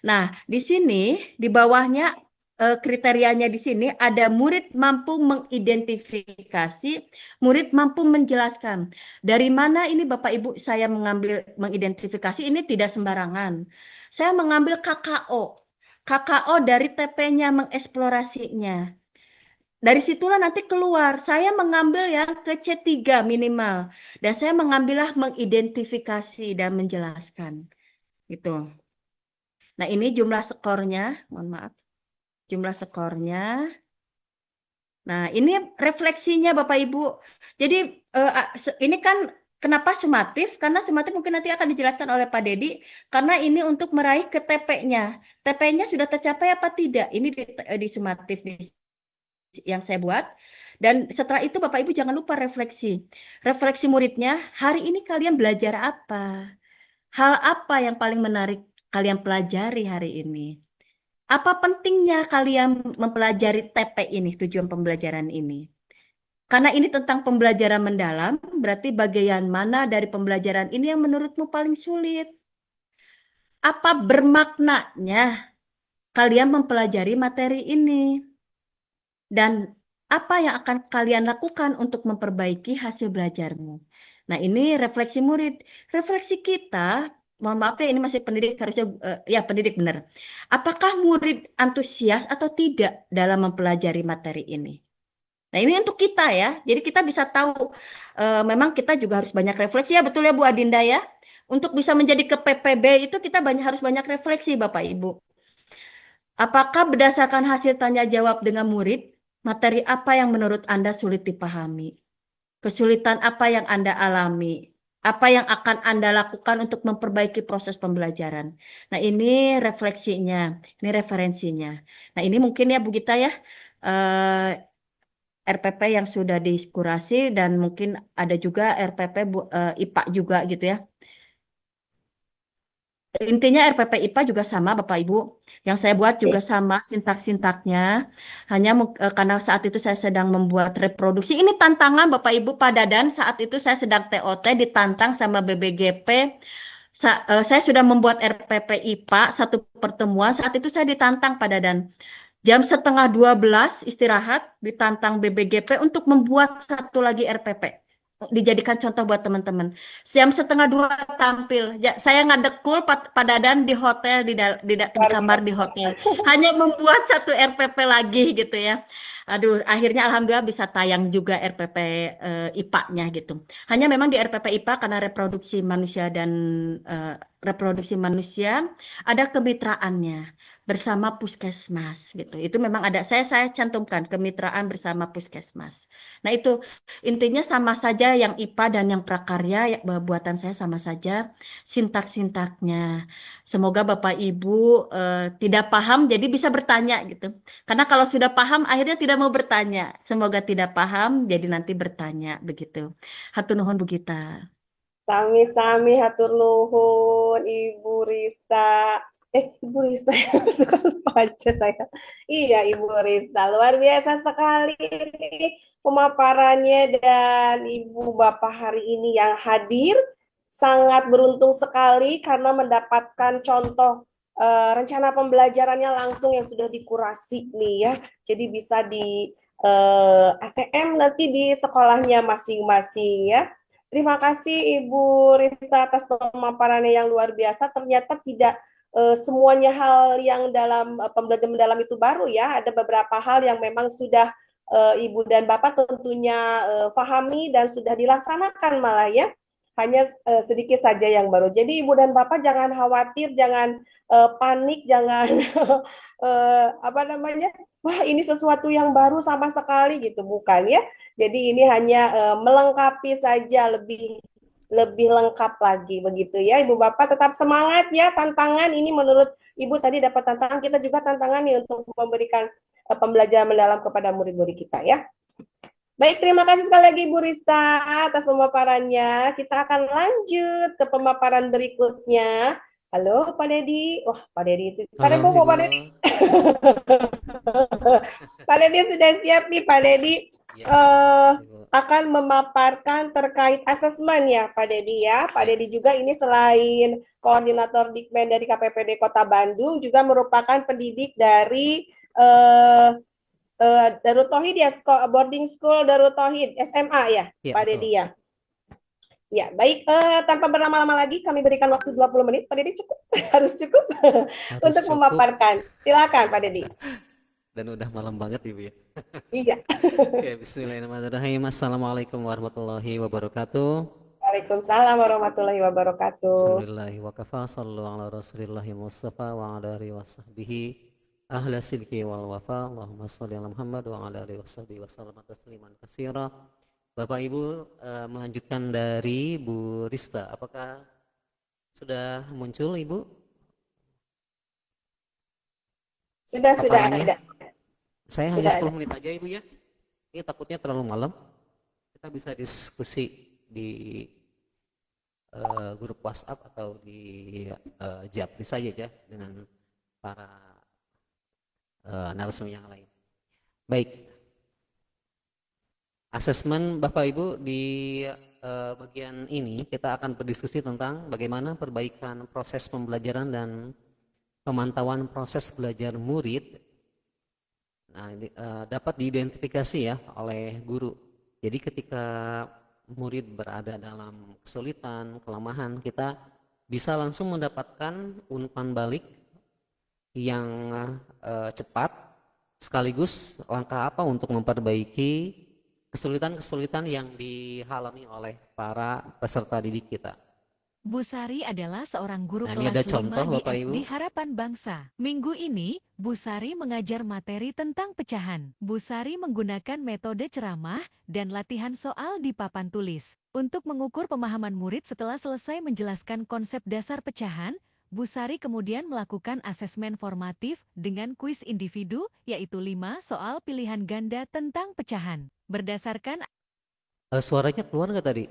Nah, di sini, di bawahnya kriterianya di sini ada murid mampu mengidentifikasi, murid mampu menjelaskan. Dari mana ini Bapak Ibu saya mengambil mengidentifikasi, ini tidak sembarangan. Saya mengambil KKO. KKO dari TP-nya, mengeksplorasinya. Dari situlah nanti keluar, saya mengambil yang ke C3 minimal. Dan saya mengambillah mengidentifikasi dan menjelaskan. Gitu. Nah ini jumlah skornya, mohon maaf. Jumlah skornya. Nah ini refleksinya Bapak Ibu. Jadi ini kan kenapa sumatif? Karena sumatif mungkin nanti akan dijelaskan oleh Pak Dedi. Karena ini untuk meraih ke TP-nya. TP-nya sudah tercapai apa tidak? Ini di sumatif yang saya buat. Dan setelah itu Bapak Ibu jangan lupa refleksi. Refleksi muridnya, hari ini kalian belajar apa? Hal apa yang paling menarik kalian pelajari hari ini? Apa pentingnya kalian mempelajari TP ini, tujuan pembelajaran ini? Karena ini tentang pembelajaran mendalam, berarti bagian mana dari pembelajaran ini yang menurutmu paling sulit? Apa bermaknanya kalian mempelajari materi ini? Dan apa yang akan kalian lakukan untuk memperbaiki hasil belajarmu? Nah, ini refleksi murid. Refleksi kita, mohon maaf ya, ini masih pendidik, harusnya ya pendidik benar. Apakah murid antusias atau tidak dalam mempelajari materi ini? Nah, ini untuk kita ya. Jadi kita bisa tahu, memang kita juga harus banyak refleksi ya, betul ya Bu Adinda ya. Untuk bisa menjadi ke PPB itu kita harus banyak refleksi Bapak Ibu. Apakah berdasarkan hasil tanya jawab dengan murid, materi apa yang menurut Anda sulit dipahami? Kesulitan apa yang Anda alami? Apa yang akan Anda lakukan untuk memperbaiki proses pembelajaran? Nah, ini refleksinya, ini referensinya. Nah, ini mungkin ya Bu Gita ya, RPP yang sudah diskurasi dan mungkin ada juga RPP IPA juga gitu ya. Intinya RPP IPA juga sama Bapak Ibu. Yang saya buat juga sama sintak-sintaknya. Hanya karena saat itu saya sedang membuat reproduksi. Ini tantangan Bapak Ibu Pak Dadan. Saat itu saya sedang TOT ditantang sama BBGP. Saya sudah membuat RPP IPA satu pertemuan. Saat itu saya ditantang Pak Dadan. Jam 11:30 istirahat ditantang BBGP untuk membuat satu lagi RPP. Dijadikan contoh buat teman-teman. Jam 11:30 tampil. Saya ngadekul Pak Dadan di hotel, di kamar di hotel. Hanya membuat satu RPP lagi gitu ya. Aduh, akhirnya alhamdulillah bisa tayang juga RPP IPA-nya gitu. Hanya memang di RPP IPA karena reproduksi manusia dan reproduksi manusia ada kemitraannya bersama puskesmas gitu. Itu memang ada, saya cantumkan kemitraan bersama puskesmas. Nah itu intinya sama saja yang IPA dan yang prakarya buatan saya sama saja sintak-sintaknya. Semoga Bapak Ibu tidak paham jadi bisa bertanya gitu. Karena kalau sudah paham akhirnya tidak mau bertanya. Semoga tidak paham jadi nanti bertanya begitu. Hatur nuhun Bu Gita. Sami-sami hatur nuhun Ibu Rista. Ibu Risa, suka lupa aja saya. Iya, Ibu Risa, luar biasa sekali nih pemaparannya dan Ibu Bapak hari ini yang hadir. Sangat beruntung sekali karena mendapatkan contoh rencana pembelajarannya langsung yang sudah dikurasi nih ya. Jadi bisa di ATM nanti di sekolahnya masing-masing ya. Terima kasih Ibu Risa atas pemaparannya yang luar biasa. Ternyata tidak semuanya hal yang dalam pembelajaran mendalam itu baru ya. Ada beberapa hal yang memang sudah Ibu dan Bapak tentunya pahami dan sudah dilaksanakan malah ya. Hanya sedikit saja yang baru. Jadi Ibu dan Bapak jangan khawatir, jangan panik, jangan apa namanya? Wah, ini sesuatu yang baru sama sekali gitu, bukan ya. Jadi ini hanya melengkapi saja, lebih lebih lengkap lagi begitu ya. Ibu Bapak tetap semangat ya, tantangan ini menurut Ibu tadi dapat tantangan, kita juga tantangan nih untuk memberikan pembelajaran mendalam kepada murid-murid kita ya. Baik, terima kasih sekali lagi Bu Rista atas pemaparannya. Kita akan lanjut ke pemaparan berikutnya. Halo Pak Dedi. Wah, Pak Dedi itu. Pak Halo Dedi, Ibu. Pak Dedi. Pak Dedi sudah siap nih Pak Dedi. Ya, Ibu. Akan memaparkan terkait asesmen ya Pak Dedi ya. Pak Dedi juga ini selain koordinator Dikmen dari KPPD Kota Bandung juga merupakan pendidik dari Darut Tauhid ya, boarding school Darut Tauhid SMA ya, Ya, Pak betul. Dedi ya. Ya, baik, tanpa berlama-lama lagi kami berikan waktu 20 menit. Pak Dedi cukup, harus cukup Harus untuk cukup. memaparkan. Silakan Pak Dedi. Dan udah malam banget Ibu ya. Iya. Oke, bismillahirrahmanirrahim. Assalamualaikum warahmatullahi wabarakatuh. Waalaikumsalam warahmatullahi wabarakatuh. Alhamdulillahi wa kafa, sallu ala rasulillahi mustafa wa ala alihi wa sahbihi ahla sidqi wal wafa. Allahumma salli ala Muhammad wa ala alihi wa sahbihi wa sallam tasliman katsira. Bapak Ibu, melanjutkan dari Bu Rista, apakah sudah muncul Ibu Sudah paparannya? ada. Saya hanya Sudah 10 menit aja Ibu ya. Ini takutnya terlalu malam. Kita bisa diskusi di grup WhatsApp atau di Japri saja ya dengan para narasumber yang lain. Baik. Asesmen Bapak Ibu di bagian ini kita akan berdiskusi tentang bagaimana perbaikan proses pembelajaran dan pemantauan proses belajar murid. Nah, dapat diidentifikasi ya oleh guru. Jadi ketika murid berada dalam kesulitan, kelemahan, kita bisa langsung mendapatkan umpan balik yang cepat, sekaligus langkah apa untuk memperbaiki kesulitan-kesulitan yang dialami oleh para peserta didik kita. Bu Sari adalah seorang guru Nah, ini ada kelas 5 contoh, di Bapak Ibu. SD Harapan Bangsa. Minggu ini, Bu Sari mengajar materi tentang pecahan. Bu Sari menggunakan metode ceramah dan latihan soal di papan tulis. Untuk mengukur pemahaman murid setelah selesai menjelaskan konsep dasar pecahan, Bu Sari kemudian melakukan asesmen formatif dengan kuis individu, yaitu 5 soal pilihan ganda tentang pecahan. Berdasarkan Suaranya keluar nggak tadi?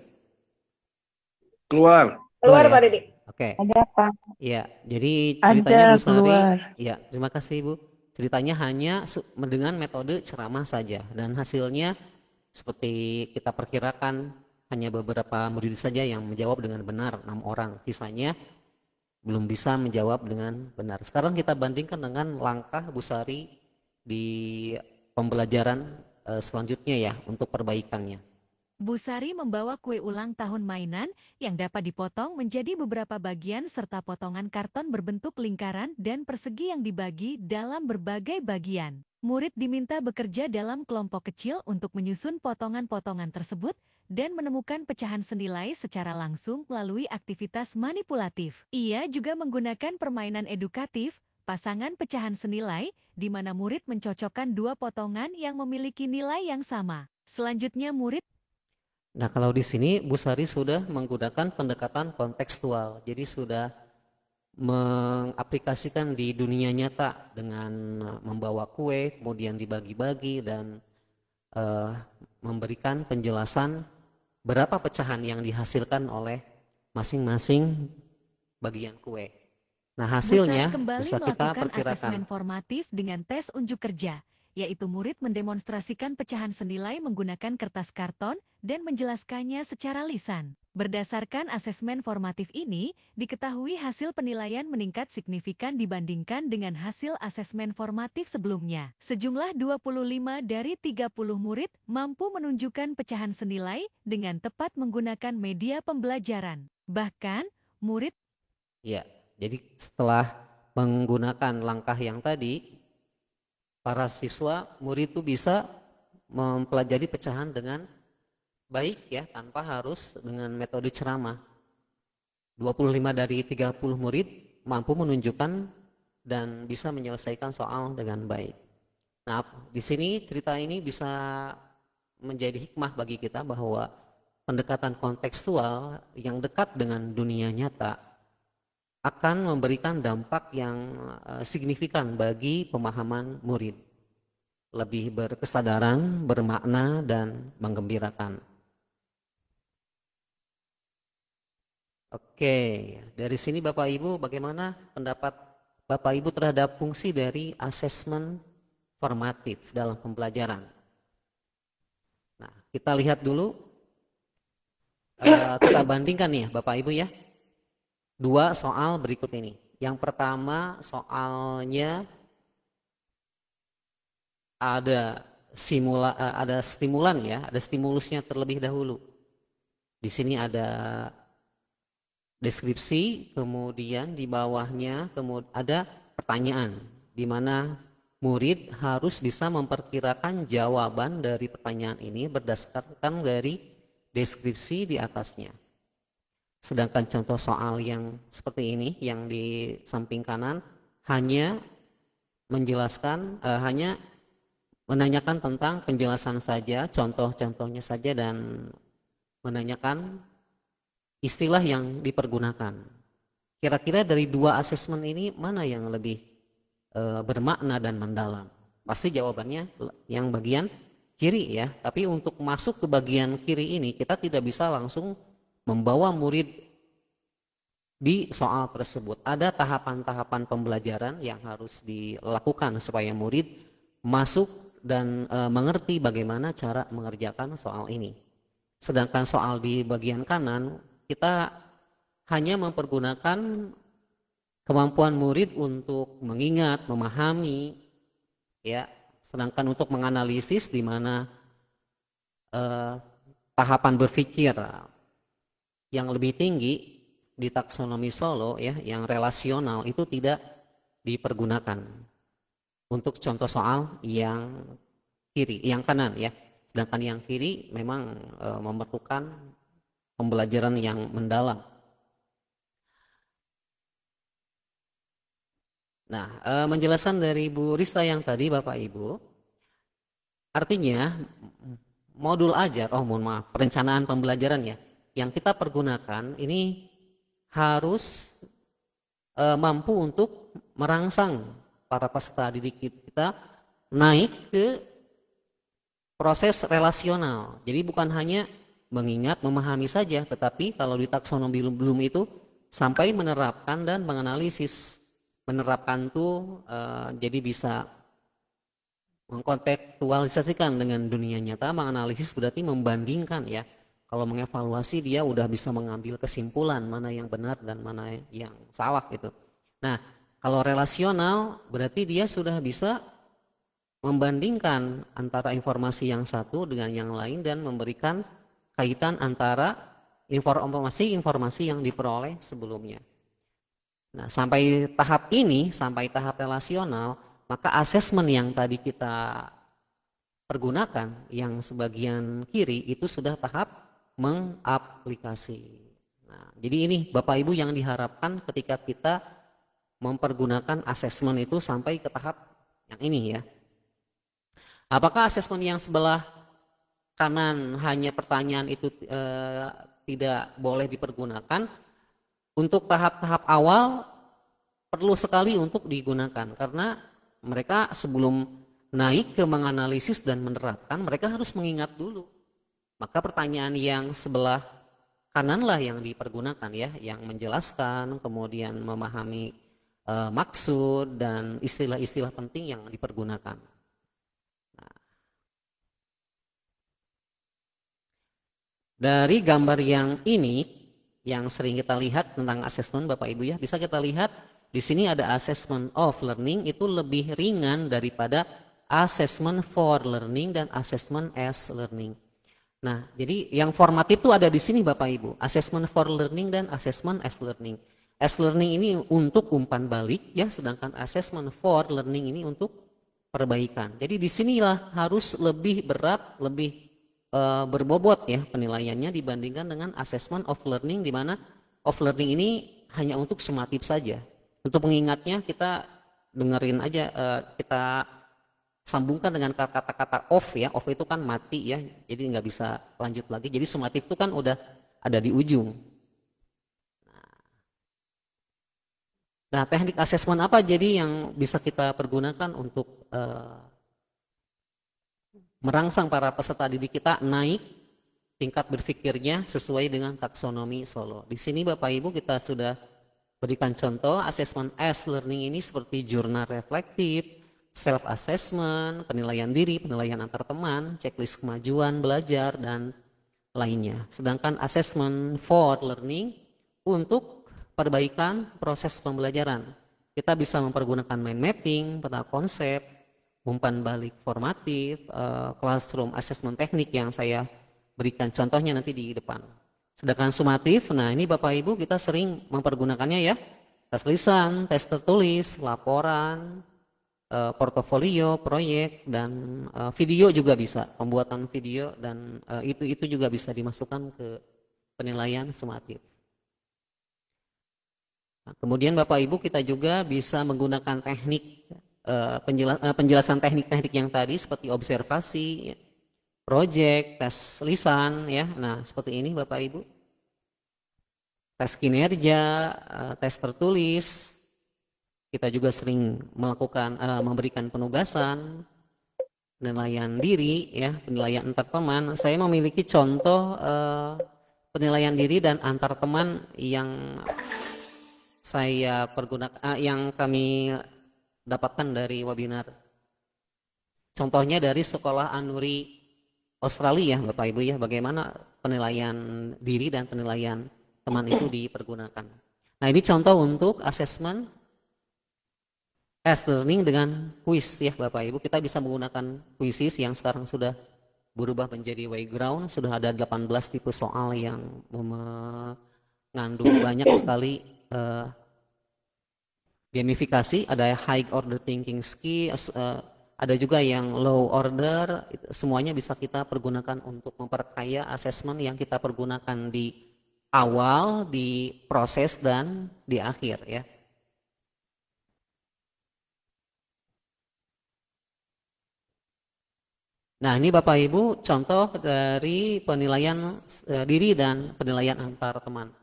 Keluar. Keluar ya? Pak Dedi. Oke. Ada Pak. Ya, jadi ceritanya Bu Sari. keluar. Ya, terima kasih Bu. Ceritanya hanya dengan metode ceramah saja dan hasilnya seperti kita perkirakan hanya beberapa murid saja yang menjawab dengan benar, 6 orang. Sisanya belum bisa menjawab dengan benar. Sekarang kita bandingkan dengan langkah Bu Sari di pembelajaran selanjutnya ya untuk perbaikannya. Bu Sari membawa kue ulang tahun mainan yang dapat dipotong menjadi beberapa bagian serta potongan karton berbentuk lingkaran dan persegi yang dibagi dalam berbagai bagian. Murid diminta bekerja dalam kelompok kecil untuk menyusun potongan-potongan tersebut dan menemukan pecahan senilai secara langsung melalui aktivitas manipulatif. Ia juga menggunakan permainan edukatif, pasangan pecahan senilai, di mana murid mencocokkan 2 potongan yang memiliki nilai yang sama. Selanjutnya murid Nah, kalau di sini Bu Sari sudah menggunakan pendekatan kontekstual, jadi sudah mengaplikasikan di dunia nyata dengan membawa kue, kemudian dibagi-bagi dan memberikan penjelasan berapa pecahan yang dihasilkan oleh masing-masing bagian kue. Nah, Buta hasilnya kembali bisa kita melakukan perkirakan. asesmen formatif dengan tes unjuk kerja, yaitu murid mendemonstrasikan pecahan senilai menggunakan kertas karton dan menjelaskannya secara lisan. Berdasarkan asesmen formatif ini, diketahui hasil penilaian meningkat signifikan dibandingkan dengan hasil asesmen formatif sebelumnya. Sejumlah 25 dari 30 murid mampu menunjukkan pecahan senilai dengan tepat menggunakan media pembelajaran. Bahkan, murid Ya, jadi setelah menggunakan langkah yang tadi, para siswa murid itu bisa mempelajari pecahan dengan baik ya, tanpa harus dengan metode ceramah. 25 dari 30 murid mampu menunjukkan dan bisa menyelesaikan soal dengan baik. Nah, di sini cerita ini bisa menjadi hikmah bagi kita bahwa pendekatan kontekstual yang dekat dengan dunia nyata akan memberikan dampak yang signifikan bagi pemahaman murid. Lebih berkesadaran, bermakna, dan menggembirakan. Oke, dari sini Bapak Ibu bagaimana pendapat Bapak Ibu terhadap fungsi dari asesmen formatif dalam pembelajaran? Nah, kita lihat dulu, kita bandingkan nih Bapak Ibu ya, dua soal berikut ini. Yang pertama soalnya ada stimulan ya, ada stimulusnya terlebih dahulu. Di sini ada deskripsi, kemudian di bawahnya ada pertanyaan, di mana murid harus bisa memperkirakan jawaban dari pertanyaan ini berdasarkan dari deskripsi di atasnya. Sedangkan contoh soal yang seperti ini, yang di samping kanan, hanya menjelaskan, hanya menanyakan tentang penjelasan saja, contoh-contohnya saja, dan menanyakan istilah yang dipergunakan. Kira-kira dari dua asesmen ini mana yang lebih bermakna dan mendalam? Pasti jawabannya yang bagian kiri ya. Tapi untuk masuk ke bagian kiri ini kita tidak bisa langsung membawa murid di soal tersebut. Ada tahapan-tahapan pembelajaran yang harus dilakukan supaya murid masuk dan mengerti bagaimana cara mengerjakan soal ini. Sedangkan soal di bagian kanan kita hanya mempergunakan kemampuan murid untuk mengingat, memahami, ya. Sedangkan untuk menganalisis, di mana tahapan berpikir yang lebih tinggi di taksonomi Solo, ya, yang relasional itu tidak dipergunakan untuk contoh soal yang kiri, yang kanan, ya. Sedangkan yang kiri memang memerlukan pembelajaran yang mendalam. Nah, menjelaskan dari Bu Rista yang tadi, Bapak Ibu, artinya modul ajar, mohon maaf, perencanaan pembelajaran ya, yang kita pergunakan ini harus mampu untuk merangsang para peserta didik kita naik ke proses relasional. Jadi bukan hanya mengingat, memahami saja, tetapi kalau di taksonomi belum itu sampai menerapkan dan menganalisis. Menerapkan tuh jadi bisa mengkontekstualisasikan dengan dunia nyata, menganalisis berarti membandingkan ya. Kalau mengevaluasi dia udah bisa mengambil kesimpulan mana yang benar dan mana yang salah gitu. Nah, kalau relasional berarti dia sudah bisa membandingkan antara informasi yang satu dengan yang lain dan memberikan kaitan antara informasi-informasi yang diperoleh sebelumnya. Nah, sampai tahap ini, sampai tahap relasional, maka asesmen yang tadi kita pergunakan, yang sebagian kiri itu sudah tahap mengaplikasi. Nah, jadi ini Bapak Ibu yang diharapkan ketika kita mempergunakan asesmen itu sampai ke tahap yang ini ya. Apakah asesmen yang sebelah kanan hanya pertanyaan itu tidak boleh dipergunakan? Untuk tahap-tahap awal perlu sekali untuk digunakan karena mereka sebelum naik ke menganalisis dan menerapkan mereka harus mengingat dulu. Maka pertanyaan yang sebelah kananlah yang dipergunakan ya, yang menjelaskan, kemudian memahami maksud dan istilah-istilah penting yang dipergunakan. Nah, dari gambar yang ini yang sering kita lihat tentang asesmen Bapak Ibu ya, bisa kita lihat di sini ada assessment of learning, itu lebih ringan daripada assessment for learning dan assessment as learning. Nah, jadi yang formatif itu ada di sini Bapak Ibu, assessment for learning dan assessment as learning. As learning ini untuk umpan balik ya, sedangkan assessment for learning ini untuk perbaikan. Jadi disinilah harus lebih berat, lebih berbobot ya penilaiannya dibandingkan dengan assessment of learning, di mana of learning ini hanya untuk sumatif saja. Untuk mengingatnya kita dengerin aja, kita sambungkan dengan kata-kata off ya, off itu kan mati ya, jadi nggak bisa lanjut lagi. Jadi sumatif itu kan udah ada di ujung. Nah, teknik asesmen apa jadi yang bisa kita pergunakan untuk merangsang para peserta didik kita naik tingkat berpikirnya sesuai dengan taksonomi Solo. Di sini Bapak Ibu kita sudah berikan contoh asesmen as learning ini seperti jurnal reflektif, self assessment, penilaian diri, penilaian antar teman, checklist kemajuan belajar dan lainnya. Sedangkan asesmen for learning untuk perbaikan proses pembelajaran. Kita bisa mempergunakan mind mapping, peta konsep, umpan balik formatif, classroom assessment teknik yang saya berikan contohnya nanti di depan. Sedangkan sumatif, nah ini Bapak Ibu kita sering mempergunakannya ya, tes lisan, tes tertulis, laporan, portofolio, proyek, dan video juga bisa, pembuatan video, dan itu juga bisa dimasukkan ke penilaian sumatif. Nah, kemudian Bapak Ibu kita juga bisa menggunakan teknik penjelasan teknik-teknik yang tadi seperti observasi, proyek, tes lisan ya. Nah, seperti ini Bapak Ibu. Tes kinerja, tes tertulis. Kita juga sering melakukan memberikan penugasan, penilaian diri ya, penilaian antar teman. Saya memiliki contoh penilaian diri dan antar teman yang saya pergunakan, yang kami dapatkan dari webinar. Contohnya dari sekolah Anuri Australia Bapak Ibu ya, bagaimana penilaian diri dan penilaian teman itu dipergunakan. Nah, ini contoh untuk asesmen as learning dengan kuis ya Bapak Ibu. Kita bisa menggunakan kuisis yang sekarang sudah berubah menjadi Wayground, sudah ada 18 tipe soal yang mengandung banyak sekali gamifikasi, ada high order thinking skills, ada juga yang low order, semuanya bisa kita pergunakan untuk memperkaya asesmen yang kita pergunakan di awal, di proses, dan di akhir ya. Nah, ini Bapak Ibu contoh dari penilaian diri dan penilaian antar teman.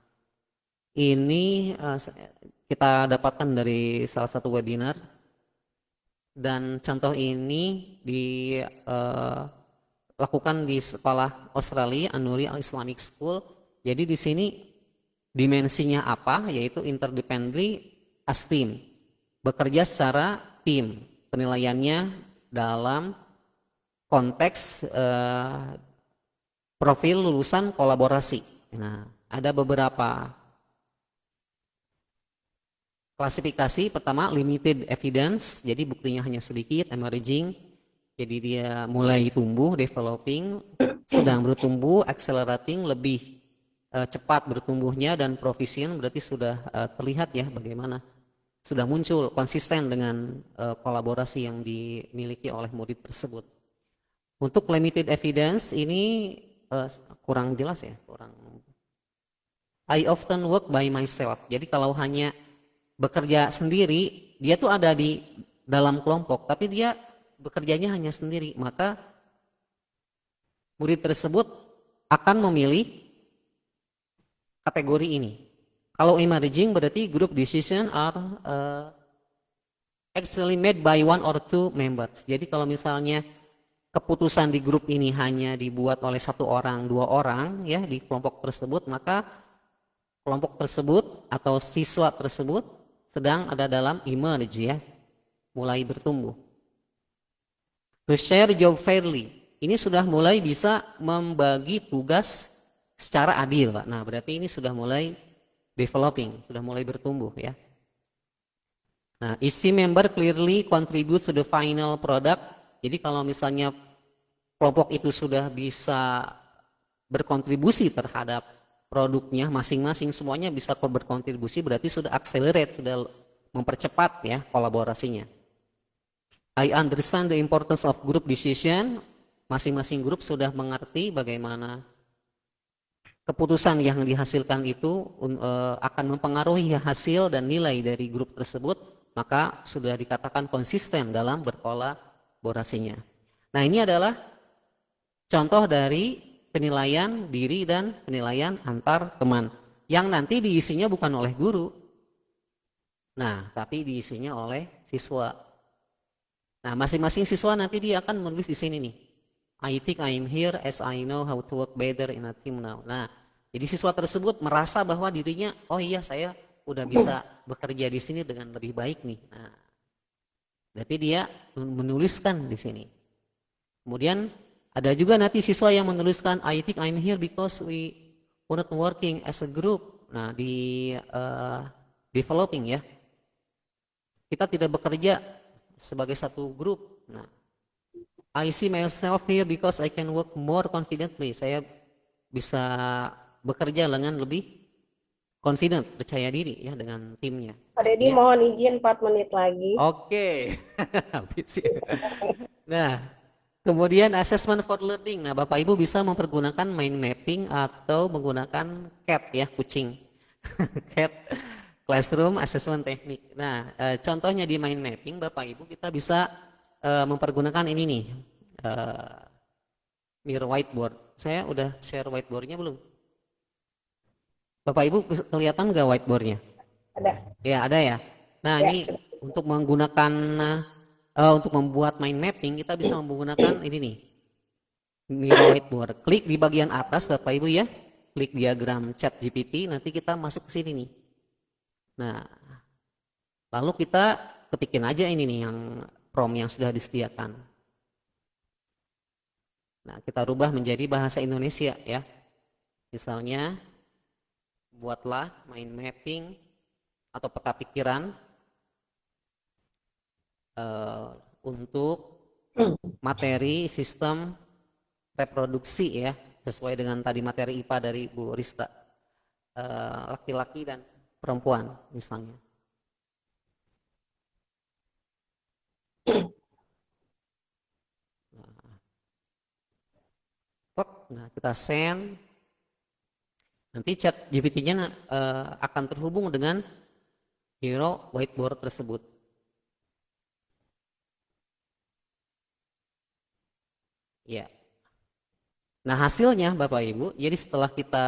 Ini kita dapatkan dari salah satu webinar, dan contoh ini dilakukan di sekolah Australia Anuri Islamic School. Jadi di sini dimensinya apa? Yaitu interdependently as team, bekerja secara tim. Penilaiannya dalam konteks profil lulusan kolaborasi. Nah, ada beberapa klasifikasi. Pertama, limited evidence, jadi buktinya hanya sedikit. Emerging, jadi dia mulai tumbuh, developing, sedang bertumbuh. Accelerating, lebih cepat bertumbuhnya. Dan proficient, berarti sudah terlihat ya bagaimana sudah muncul konsisten dengan kolaborasi yang dimiliki oleh murid tersebut. Untuk limited evidence ini kurang jelas ya, I often work by myself. Jadi kalau hanya bekerja sendiri, dia tuh ada di dalam kelompok, tapi dia bekerjanya hanya sendiri, maka murid tersebut akan memilih kategori ini. Kalau emerging berarti group decision are actually made by one or two members. Jadi kalau misalnya keputusan di grup ini hanya dibuat oleh satu orang, dua orang ya di kelompok tersebut, maka kelompok tersebut atau siswa tersebut sedang ada dalam emerge ya, mulai bertumbuh. To share job fairly, ini sudah mulai bisa membagi tugas secara adil, Pak. Nah, berarti ini sudah mulai developing, sudah mulai bertumbuh ya. Nah, each member clearly contributes to the final product. Jadi kalau misalnya kelompok itu sudah bisa berkontribusi terhadap produknya masing-masing, semuanya bisa berkontribusi, berarti sudah accelerate, sudah mempercepat ya kolaborasinya. I understand the importance of group decision. Masing-masing grup sudah mengerti bagaimana keputusan yang dihasilkan itu akan mempengaruhi hasil dan nilai dari grup tersebut, maka sudah dikatakan konsisten dalam berkolaborasinya. Nah, ini adalah contoh dari penilaian diri dan penilaian antar teman yang nanti diisinya bukan oleh guru, nah tapi diisinya oleh siswa. Nah, masing-masing siswa nanti dia akan menulis di sini nih. I think I'm here as I know how to work better in a team now. Nah, jadi siswa tersebut merasa bahwa dirinya, oh iya saya udah bisa bekerja di sini dengan lebih baik nih. Nah, berarti dia menuliskan di sini. Kemudian ada juga nanti siswa yang menuliskan I think I'm here because we were not working as a group. Nah, di developing ya. Kita tidak bekerja sebagai satu grup. Nah, I see myself here because I can work more confidently. Saya bisa bekerja dengan lebih confident, percaya diri ya dengan timnya. Pak Dedi Ya. mohon izin 4 menit lagi. Oke. Habis ya. Nah, kemudian assessment for learning. Nah, Bapak Ibu bisa mempergunakan mind mapping atau menggunakan CAT ya, kucing. CAT, classroom assessment technique. Nah, contohnya di mind mapping Bapak Ibu kita bisa mempergunakan ini nih, mirror whiteboard. Saya udah share whiteboardnya belum? Bapak Ibu kelihatan nggak whiteboardnya? Ada. Ya, ada ya. Nah, Ya, ini sudah. untuk menggunakan untuk membuat mind mapping kita bisa menggunakan ini nih, mirror whiteboard. Klik di bagian atas Bapak Ibu ya, klik diagram chat GPT, nanti kita masuk ke sini nih. Nah, lalu kita ketikin aja ini nih yang prompt yang sudah disediakan. Nah, kita rubah menjadi bahasa Indonesia ya. Misalnya, buatlah mind mapping atau peta pikiran untuk materi sistem reproduksi ya, sesuai dengan tadi materi IPA dari Bu Rista, laki-laki dan perempuan misalnya. Nah, kita send. Nanti chat GPT-nya akan terhubung dengan hero whiteboard tersebut. Ya. Nah, hasilnya Bapak Ibu, jadi setelah kita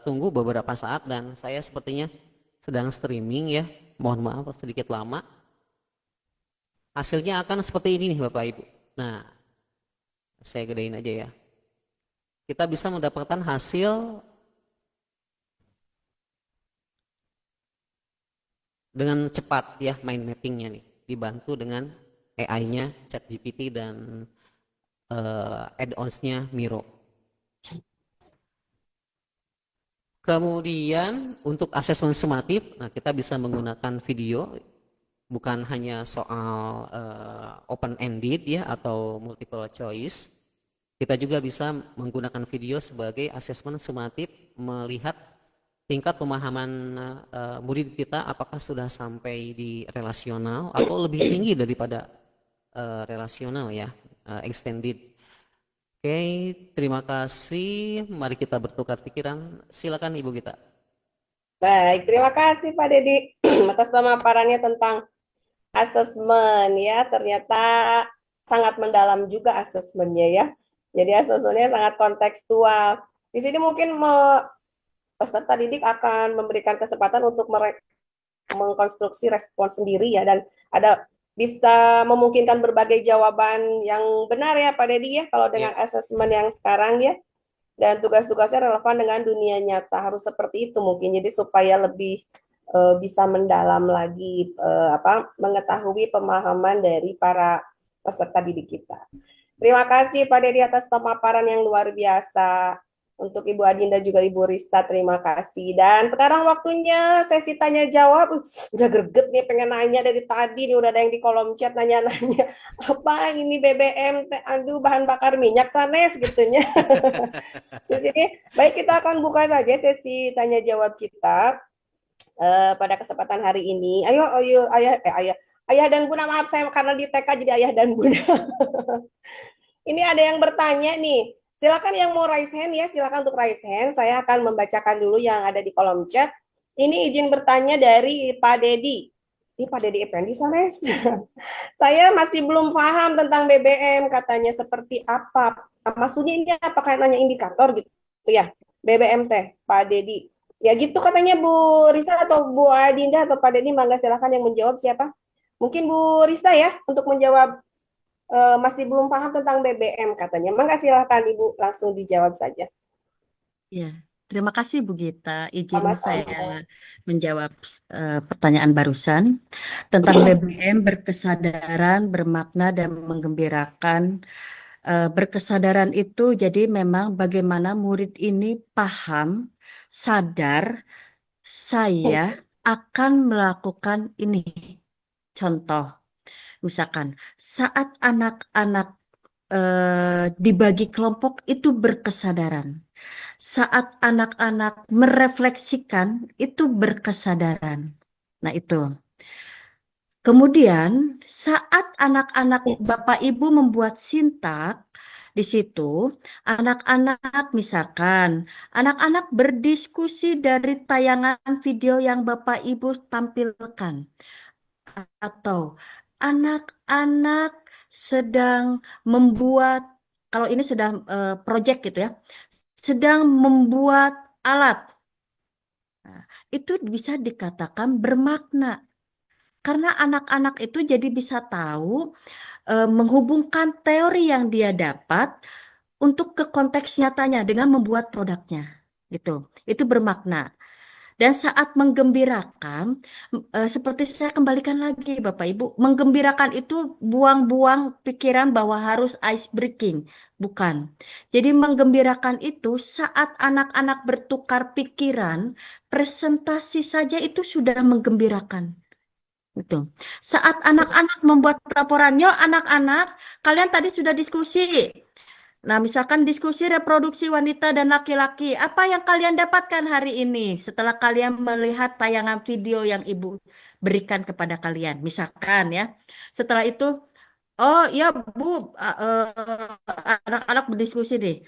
tunggu beberapa saat dan saya sepertinya sedang streaming ya, mohon maaf sedikit lama. Hasilnya akan seperti ini nih Bapak Ibu. Nah, saya gedein aja ya. Kita bisa mendapatkan hasil dengan cepat ya, mind mappingnya nih, dibantu dengan AI-nya, ChatGPT dan add-ons-nya Miro. Kemudian untuk asesmen sumatif, nah kita bisa menggunakan video, bukan hanya soal open-ended ya atau multiple choice. Kita juga bisa menggunakan video sebagai asesmen sumatif, melihat tingkat pemahaman murid kita apakah sudah sampai di relasional atau lebih tinggi daripada relasional ya, extended. Oke, terima kasih. Mari kita bertukar pikiran. Silakan Ibu Gita. Baik, terima kasih Pak Dedi atas pemaparannya tentang asesmen ya. Ternyata sangat mendalam juga asesmennya ya. Jadi asesmennya sangat kontekstual. Di sini mungkin peserta didik akan memberikan kesempatan untuk mengkonstruksi respon sendiri ya, dan ada bisa memungkinkan berbagai jawaban yang benar ya Pak Dedi ya kalau dengan asesmen yang sekarang ya. Dan tugas-tugasnya relevan dengan dunia nyata, harus seperti itu mungkin. Jadi supaya lebih bisa mendalam lagi mengetahui pemahaman dari para peserta didik kita. Terima kasih Pak Dedi atas pemaparan yang luar biasa. Untuk Ibu Adinda juga Ibu Rista, terima kasih. Dan sekarang waktunya sesi tanya jawab. Udah greget nih, pengen nanya dari tadi nih, udah ada yang di kolom chat nanya-nanya. Apa ini BBM? Aduh, bahan bakar minyak sanes gitunya. Di sini, baik kita akan buka saja sesi tanya jawab kita pada kesempatan hari ini. Ayo, ayah dan bunda, maaf saya karena di TK jadi ayah dan bunda. Ini ada yang bertanya nih. Silakan yang mau raise hand ya, silakan untuk raise hand. Saya akan membacakan dulu yang ada di kolom chat. Ini izin bertanya dari Pak Dedi. Ini Pak Dedi Effendi Sanes. Saya masih belum paham tentang BBM, katanya seperti apa. Maksudnya ini apakah nanya indikator gitu ya? BBM teh, Pak Dedi. Ya gitu katanya Bu Risa atau Bu Adinda atau Pak Dedi, mangga silakan yang menjawab siapa? Mungkin Bu Risa ya untuk menjawab. Masih belum paham tentang BBM katanya. Mangga silahkan Ibu langsung dijawab saja. Ya, terima kasih Bu Gita. Izin Sama-sama. saya menjawab pertanyaan barusan tentang BBM berkesadaran, bermakna dan menggembirakan. Berkesadaran itu jadi memang bagaimana murid ini paham, sadar, saya akan melakukan ini. Contoh, misalkan saat anak-anak dibagi kelompok itu berkesadaran. Saat anak-anak merefleksikan itu berkesadaran. Nah itu. Kemudian saat anak-anak Bapak Ibu membuat sintak, di situ anak-anak misalkan, anak-anak berdiskusi dari tayangan video yang Bapak Ibu tampilkan. Atau anak-anak sedang membuat, kalau ini sedang project gitu ya, sedang membuat alat. Nah, itu bisa dikatakan bermakna. Karena anak-anak itu jadi bisa tahu menghubungkan teori yang dia dapat untuk ke konteks nyatanya dengan membuat produknya. Gitu. Itu bermakna. Dan saat menggembirakan, seperti saya kembalikan lagi Bapak Ibu, menggembirakan itu buang-buang pikiran bahwa harus ice breaking, bukan. Jadi menggembirakan itu saat anak-anak bertukar pikiran, presentasi saja itu sudah menggembirakan. Gitu. Saat anak-anak membuat laporan, yuk anak-anak, kalian tadi sudah diskusi. Nah, misalkan diskusi reproduksi wanita dan laki-laki, apa yang kalian dapatkan hari ini setelah kalian melihat tayangan video yang Ibu berikan kepada kalian? Misalkan ya, setelah itu, oh ya Bu, anak-anak berdiskusi deh.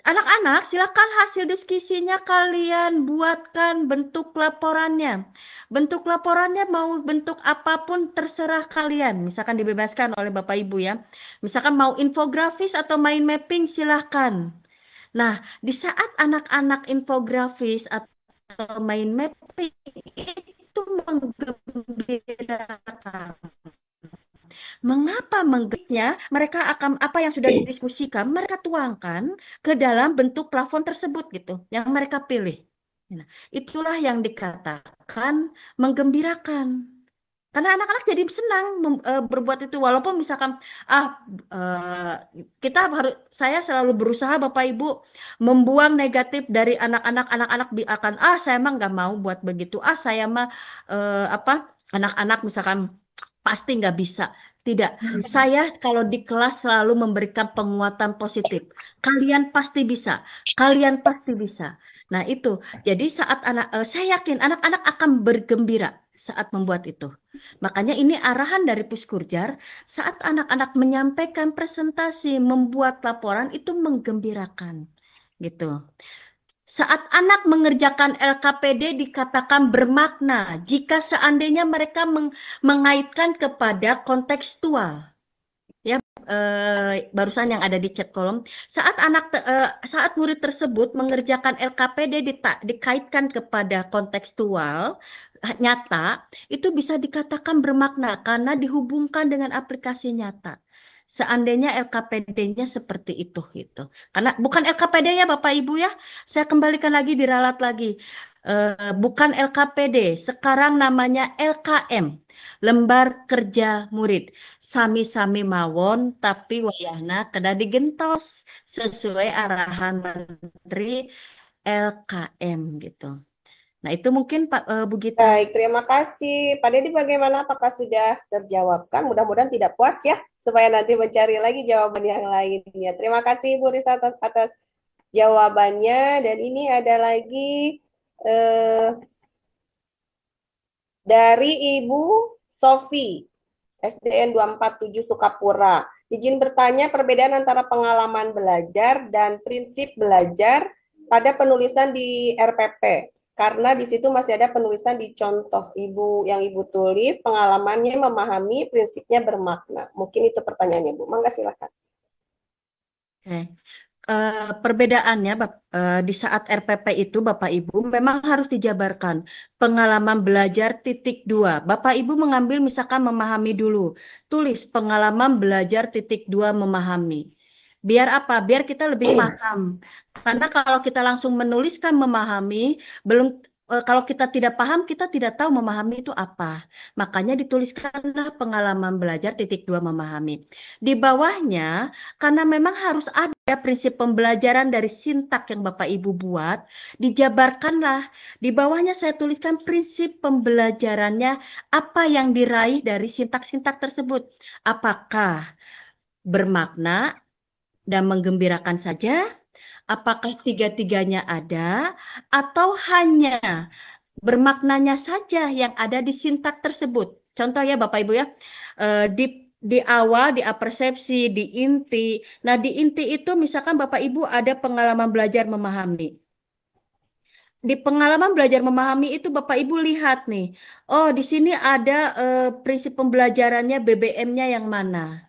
Anak-anak, silakan hasil diskusinya kalian buatkan bentuk laporannya. Bentuk laporannya mau bentuk apapun terserah kalian. Misalkan dibebaskan oleh Bapak Ibu ya. Misalkan mau infografis atau mind mapping silahkan. Nah, di saat anak-anak infografis atau mind mapping itu menggembirakan. Mengapa menggembirakannya? Mereka akan apa yang sudah didiskusikan, mereka tuangkan ke dalam bentuk plafon tersebut gitu, yang mereka pilih. Nah, itulah yang dikatakan menggembirakan. Karena anak-anak jadi senang berbuat itu, walaupun misalkan saya selalu berusaha Bapak Ibu membuang negatif dari anak-anak akan saya emang nggak mau buat begitu, saya mah anak-anak misalkan pasti nggak bisa. Tidak, saya kalau di kelas selalu memberikan penguatan positif. Kalian pasti bisa, kalian pasti bisa. Nah itu, jadi saat saya yakin anak-anak akan bergembira saat membuat itu. Makanya ini arahan dari Puskurjar, saat anak-anak menyampaikan presentasi, membuat laporan itu menggembirakan. Gitu. Saat anak mengerjakan LKPD dikatakan bermakna jika seandainya mereka mengaitkan kepada kontekstual. Ya, barusan yang ada di chat kolom. Saat murid tersebut mengerjakan LKPD dikaitkan kepada kontekstual nyata, itu bisa dikatakan bermakna karena dihubungkan dengan aplikasi nyata. Seandainya LKPD-nya seperti itu gitu. Karena bukan LKPD ya Bapak Ibu ya. Saya kembalikan lagi, diralat lagi. bukan LKPD, sekarang namanya LKM, Lembar Kerja Murid. Sami-sami mawon, tapi wayahna kena digentos sesuai arahan Menteri LKM gitu. Nah, itu mungkin Bu Gita. Baik, terima kasih. Pak Dedi bagaimana? Apakah sudah terjawabkan? Mudah-mudahan tidak puas ya, supaya nanti mencari lagi jawaban yang lainnya. Terima kasih Bu Risa atas jawabannya. Dan ini ada lagi dari Ibu Sofi, SDN 247 Sukapura. Izin bertanya perbedaan antara pengalaman belajar dan prinsip belajar pada penulisan di RPP. Karena di situ masih ada penulisan di contoh yang Ibu tulis, pengalamannya memahami, prinsipnya bermakna. Mungkin itu pertanyaannya, Bu. Mangga silakan. Oke. Perbedaannya di saat RPP itu Bapak Ibu memang harus dijabarkan pengalaman belajar titik 2. Bapak Ibu mengambil misalkan memahami dulu. Tulis pengalaman belajar titik 2 memahami. Biar apa? Biar kita lebih paham. Karena kalau kita langsung menuliskan memahami, kalau kita tidak paham, kita tidak tahu memahami itu apa. Makanya dituliskanlah pengalaman belajar titik 2 memahami. Di bawahnya, karena memang harus ada prinsip pembelajaran dari sintak yang Bapak Ibu buat, dijabarkanlah. Di bawahnya saya tuliskan prinsip pembelajarannya, apa yang diraih dari sintak-sintak tersebut. Apakah bermakna dan menggembirakan saja? Apakah tiga-tiganya ada? Atau hanya bermaknanya saja yang ada di sintak tersebut? Contoh ya Bapak Ibu ya, di awal, di apersepsi, di inti. Nah, di inti itu misalkan Bapak Ibu ada pengalaman belajar memahami. Di pengalaman belajar memahami itu Bapak Ibu lihat nih, oh di sini ada prinsip pembelajarannya BBM-nya yang mana.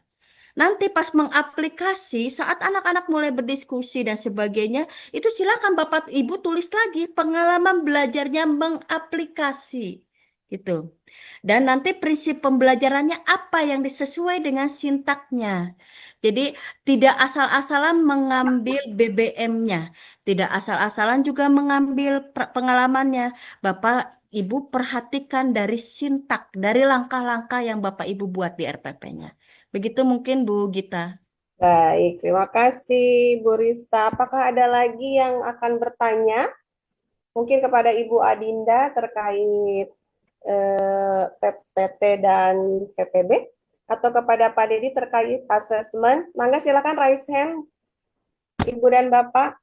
Nanti pas mengaplikasi, saat anak-anak mulai berdiskusi dan sebagainya, itu silakan Bapak Ibu tulis lagi pengalaman belajarnya mengaplikasi. Gitu. Dan nanti prinsip pembelajarannya apa yang sesuai dengan sintaknya. Jadi tidak asal-asalan mengambil BBM-nya, tidak asal-asalan juga mengambil pengalamannya. Bapak Ibu perhatikan dari sintak, dari langkah-langkah yang Bapak Ibu buat di RPP-nya. Begitu mungkin Bu Gita. Baik, terima kasih Bu Rista. Apakah ada lagi yang akan bertanya? Mungkin kepada Ibu Adinda terkait PPT dan PPB, atau kepada Pak Dedi terkait asesmen. Mangga silakan raise hand, Ibu dan Bapak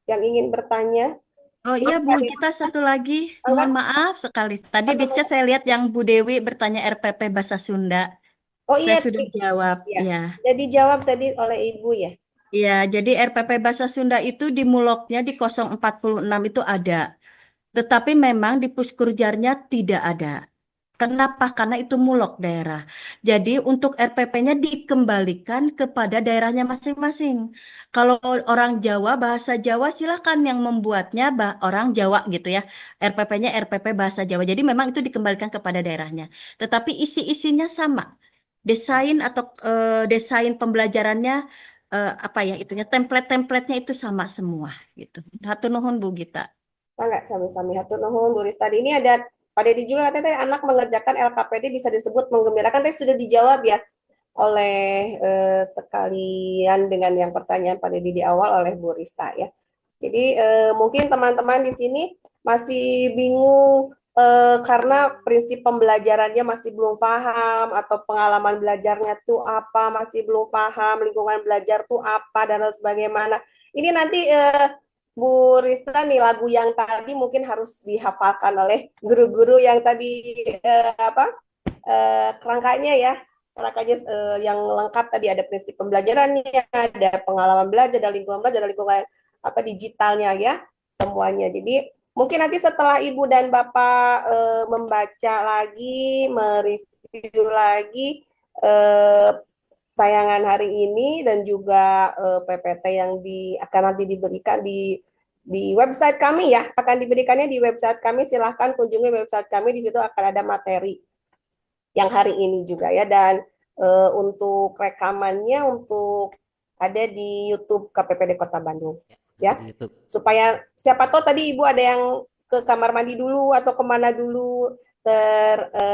yang ingin bertanya. Oh iya Bu Gita, satu lagi. Mohon maaf sekali. Tadi di chat saya lihat yang Bu Dewi bertanya RPP Bahasa Sunda. Oh iya, Saya sudah jawab. ya. Jadi jawab tadi oleh Ibu ya. Iya, jadi RPP Bahasa Sunda itu di muloknya di 046 itu ada. Tetapi memang di Puskurjarnya tidak ada. Kenapa? Karena itu mulok daerah. Jadi untuk RPP-nya dikembalikan kepada daerahnya masing-masing. Kalau orang Jawa, bahasa Jawa silakan yang membuatnya orang Jawa gitu ya. RPP-nya RPP bahasa Jawa. Jadi memang itu dikembalikan kepada daerahnya. Tetapi isi-isinya sama. Desain atau desain pembelajarannya apa ya itunya template-templatenya itu sama semua gitu. Hatur nuhun Bu Gita. Enggak, sami-sami hatur nuhun Bu Rista. Ini ada Pak Dedi juga katanya anak mengerjakan LKPD bisa disebut menggembirakan. Tadi sudah dijawab ya oleh sekalian dengan yang pertanyaan Pak Dedi di awal oleh Bu Rista ya. Jadi mungkin teman-teman di sini masih bingung karena prinsip pembelajarannya masih belum paham, atau pengalaman belajarnya tuh apa, masih belum paham, lingkungan belajar tuh apa, dan harus bagaimana. Ini nanti Bu Rista nih, lagu yang tadi mungkin harus dihafalkan oleh guru-guru yang tadi kerangkanya ya. Kerangkanya yang lengkap tadi ada prinsip pembelajarannya, ada pengalaman belajar, ada lingkungan belajar, ada lingkungan digitalnya ya, semuanya. Jadi mungkin nanti setelah Ibu dan Bapak membaca lagi, mereview lagi tayangan hari ini dan juga PPT yang akan nanti diberikan di website kami ya, akan diberikannya di website kami. Silahkan kunjungi website kami, di situ akan ada materi yang hari ini juga ya, dan untuk rekamannya untuk ada di YouTube KPPD Kota Bandung ya, supaya siapa tahu tadi Ibu ada yang ke kamar mandi dulu atau kemana dulu,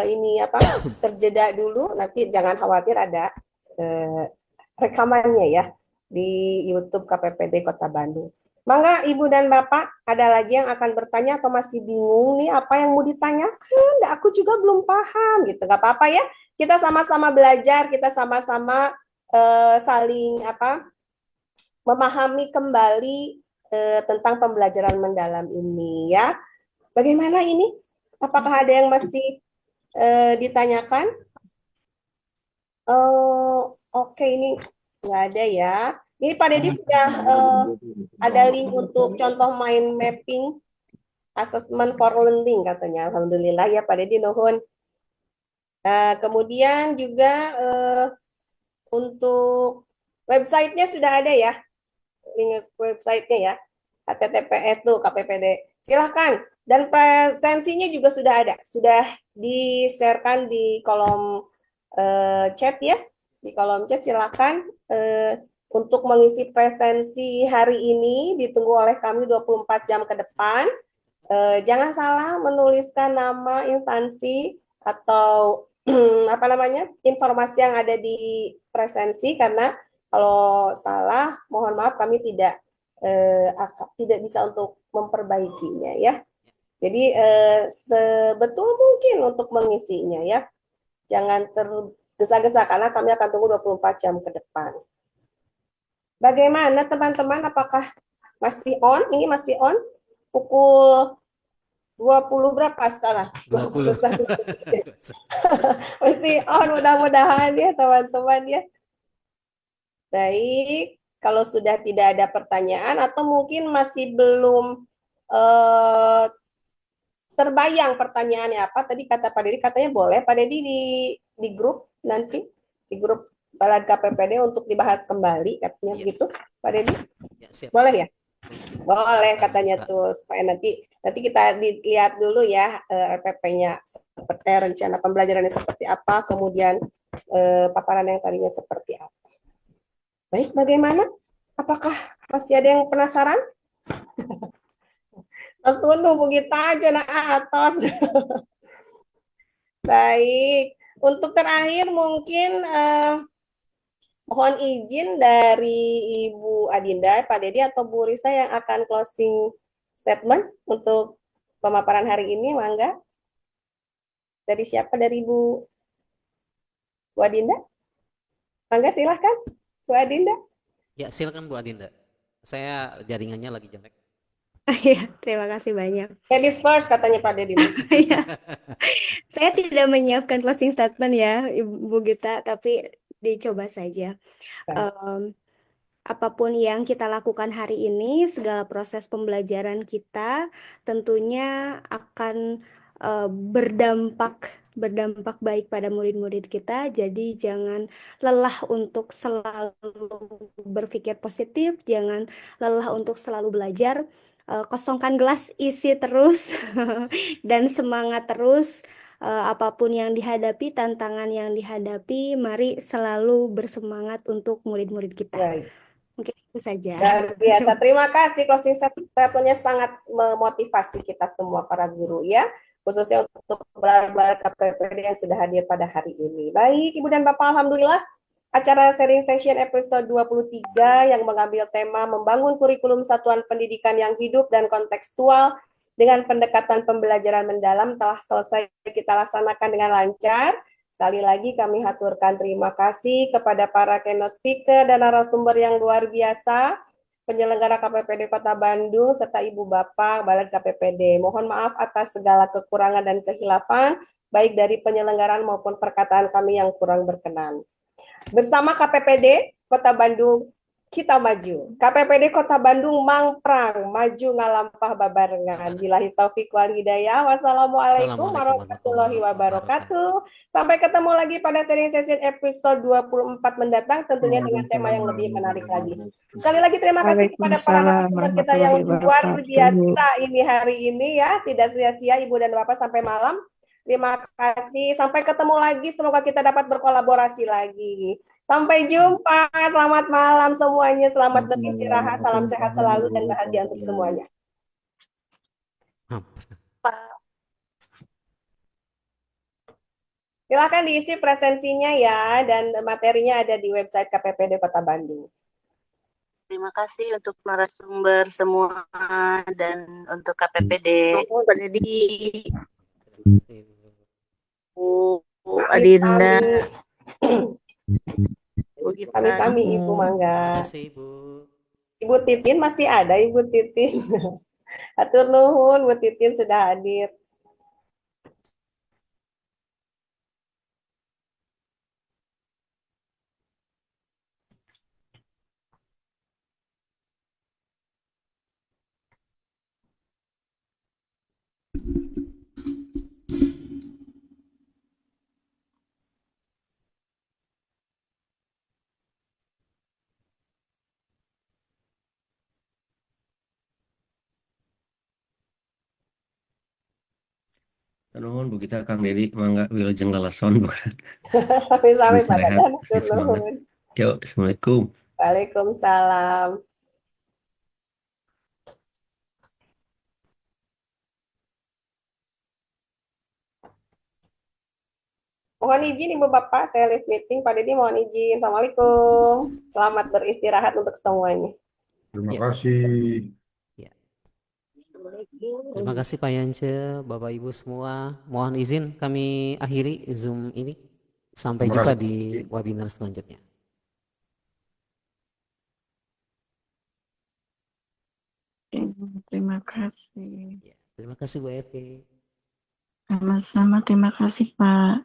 ini apa, terjeda dulu, nanti jangan khawatir, ada rekamannya ya di YouTube KPPD Kota Bandung. Mangga Ibu dan Bapak, ada lagi yang akan bertanya atau masih bingung nih apa yang mau ditanyakan? Aku juga belum paham gitu. Gak apa-apa ya. Kita sama-sama belajar, kita sama-sama saling apa memahami kembali tentang pembelajaran mendalam ini ya. Bagaimana ini? Apakah ada yang masih ditanyakan? Oke, ini nggak ada ya. Ini Pak Deddy sudah ada link untuk contoh mind mapping assessment for learning katanya. Alhamdulillah ya Pak Deddy, nuhun. Kemudian juga untuk websitenya sudah ada ya, link websitenya ya, https tuh KPPD. Silahkan. Dan presensinya juga sudah ada, sudah di-sharekan di kolom chat ya, di kolom chat. Silahkan untuk mengisi presensi hari ini, ditunggu oleh kami 24 jam ke depan. Jangan salah menuliskan nama instansi atau apa namanya, informasi yang ada di presensi, karena kalau salah mohon maaf kami tidak bisa untuk memperbaikinya ya. Jadi sebetul mungkin untuk mengisinya ya. Jangan tergesa-gesa karena kami akan tunggu 24 jam ke depan. Bagaimana teman-teman, apakah masih on? Ini masih on? Pukul 20 berapa sekarang? 20. Masih on, mudah-mudahan ya teman-teman ya. Baik, kalau sudah tidak ada pertanyaan atau mungkin masih belum terbayang pertanyaannya apa, tadi kata Pak Deddy katanya boleh Pak Deddy di grup nanti, di grup Balad KPPD untuk dibahas kembali katanya begitu Pak Deddy. Ya, siap. Boleh ya? Boleh katanya tuh, supaya nanti kita dilihat dulu ya RPP-nya seperti rencana pembelajarannya seperti apa, kemudian paparan yang tadinya seperti apa. Baik, bagaimana? Apakah masih ada yang penasaran? Tunggu begitu aja nak atas. Baik, untuk terakhir mungkin mohon izin dari Ibu Adinda, Pak Deddy atau Bu Risa yang akan closing statement untuk pemaparan hari ini, mangga. Dari siapa? Dari Bu Adinda? Mangga silahkan, Bu Adinda. Ya, silakan Bu Adinda. Saya jaringannya lagi jelek. Ya, terima kasih banyak. Ladies first katanya Pak Deddy. Ya. Saya tidak menyiapkan closing statement ya, Ibu Gita, tapi dicoba saja. Apapun yang kita lakukan hari ini, segala proses pembelajaran kita tentunya akan berdampak baik pada murid-murid kita. Jadi jangan lelah untuk selalu berpikir positif, jangan lelah untuk selalu belajar. Kosongkan gelas, isi terus dan semangat terus. Apapun yang dihadapi, tantangan yang dihadapi, mari selalu bersemangat untuk murid-murid kita. Baik. Mungkin itu saja. Dan biasa, terima kasih, closing statement-nya sangat memotivasi kita semua para guru ya, khususnya untuk Balad KPPD yang sudah hadir pada hari ini. Baik, Ibu dan Bapak, alhamdulillah acara sharing session episode 23 yang mengambil tema membangun kurikulum satuan pendidikan yang hidup dan kontekstual dengan pendekatan pembelajaran mendalam telah selesai kita laksanakan dengan lancar. Sekali lagi kami haturkan terima kasih kepada para keynote speaker dan narasumber yang luar biasa, penyelenggara KPPD Kota Bandung, serta Ibu Bapak Balad KPPD. Mohon maaf atas segala kekurangan dan kehilafan, baik dari penyelenggaraan maupun perkataan kami yang kurang berkenan. Bersama KPPD Kota Bandung, kita maju. KPPD Kota Bandung mangprang, maju ngalampah babarengan. Billahi taufiq wal hidayah. Wassalamualaikum warahmatullahi wabarakatuh. Sampai ketemu lagi pada sharing session episode 24 mendatang, tentunya dengan tema yang lebih menarik lagi. Sekali lagi terima kasih kepada para narasumber kita yang luar biasa ini hari ini ya. Tidak sia-sia Ibu dan Bapak sampai malam. Terima kasih. Sampai ketemu lagi. Semoga kita dapat berkolaborasi lagi. Sampai jumpa. Selamat malam semuanya. Selamat beristirahat. Salam sehat selalu dan bahagia untuk semuanya. Pak. Silakan diisi presensinya ya, dan materinya ada di website KPPD Kota Bandung. Terima kasih untuk narasumber semua dan untuk KPPD, Pak Dedi, Bu Adinda, Bu Gita. Kami-kami Ibu Terima Mangga. kasih Ibu. Ibu Titin masih ada, Ibu Titin. Atur nuhun, Bu Titin sudah hadir. Nuhun Bu Gita, Kang Dedi, mangga wilujeng lalason bukan Sami-sami bisa Pak rehat, Dadan, atur semangat. nuhun. Yuk, Assalamualaikum. Waalaikumsalam. Mohon izin Ibu Bapak, saya live meeting. Pak Dedi mohon izin. Assalamualaikum. Selamat beristirahat untuk semuanya. Terima Ya. kasih. Ya. Terima kasih Pak Yance, Bapak Ibu semua. Mohon izin kami akhiri Zoom ini. Sampai Terima jumpa kasih. di webinar selanjutnya. Terima kasih. Ya. Terima kasih Bu Evi. Sama-sama, terima kasih Pak.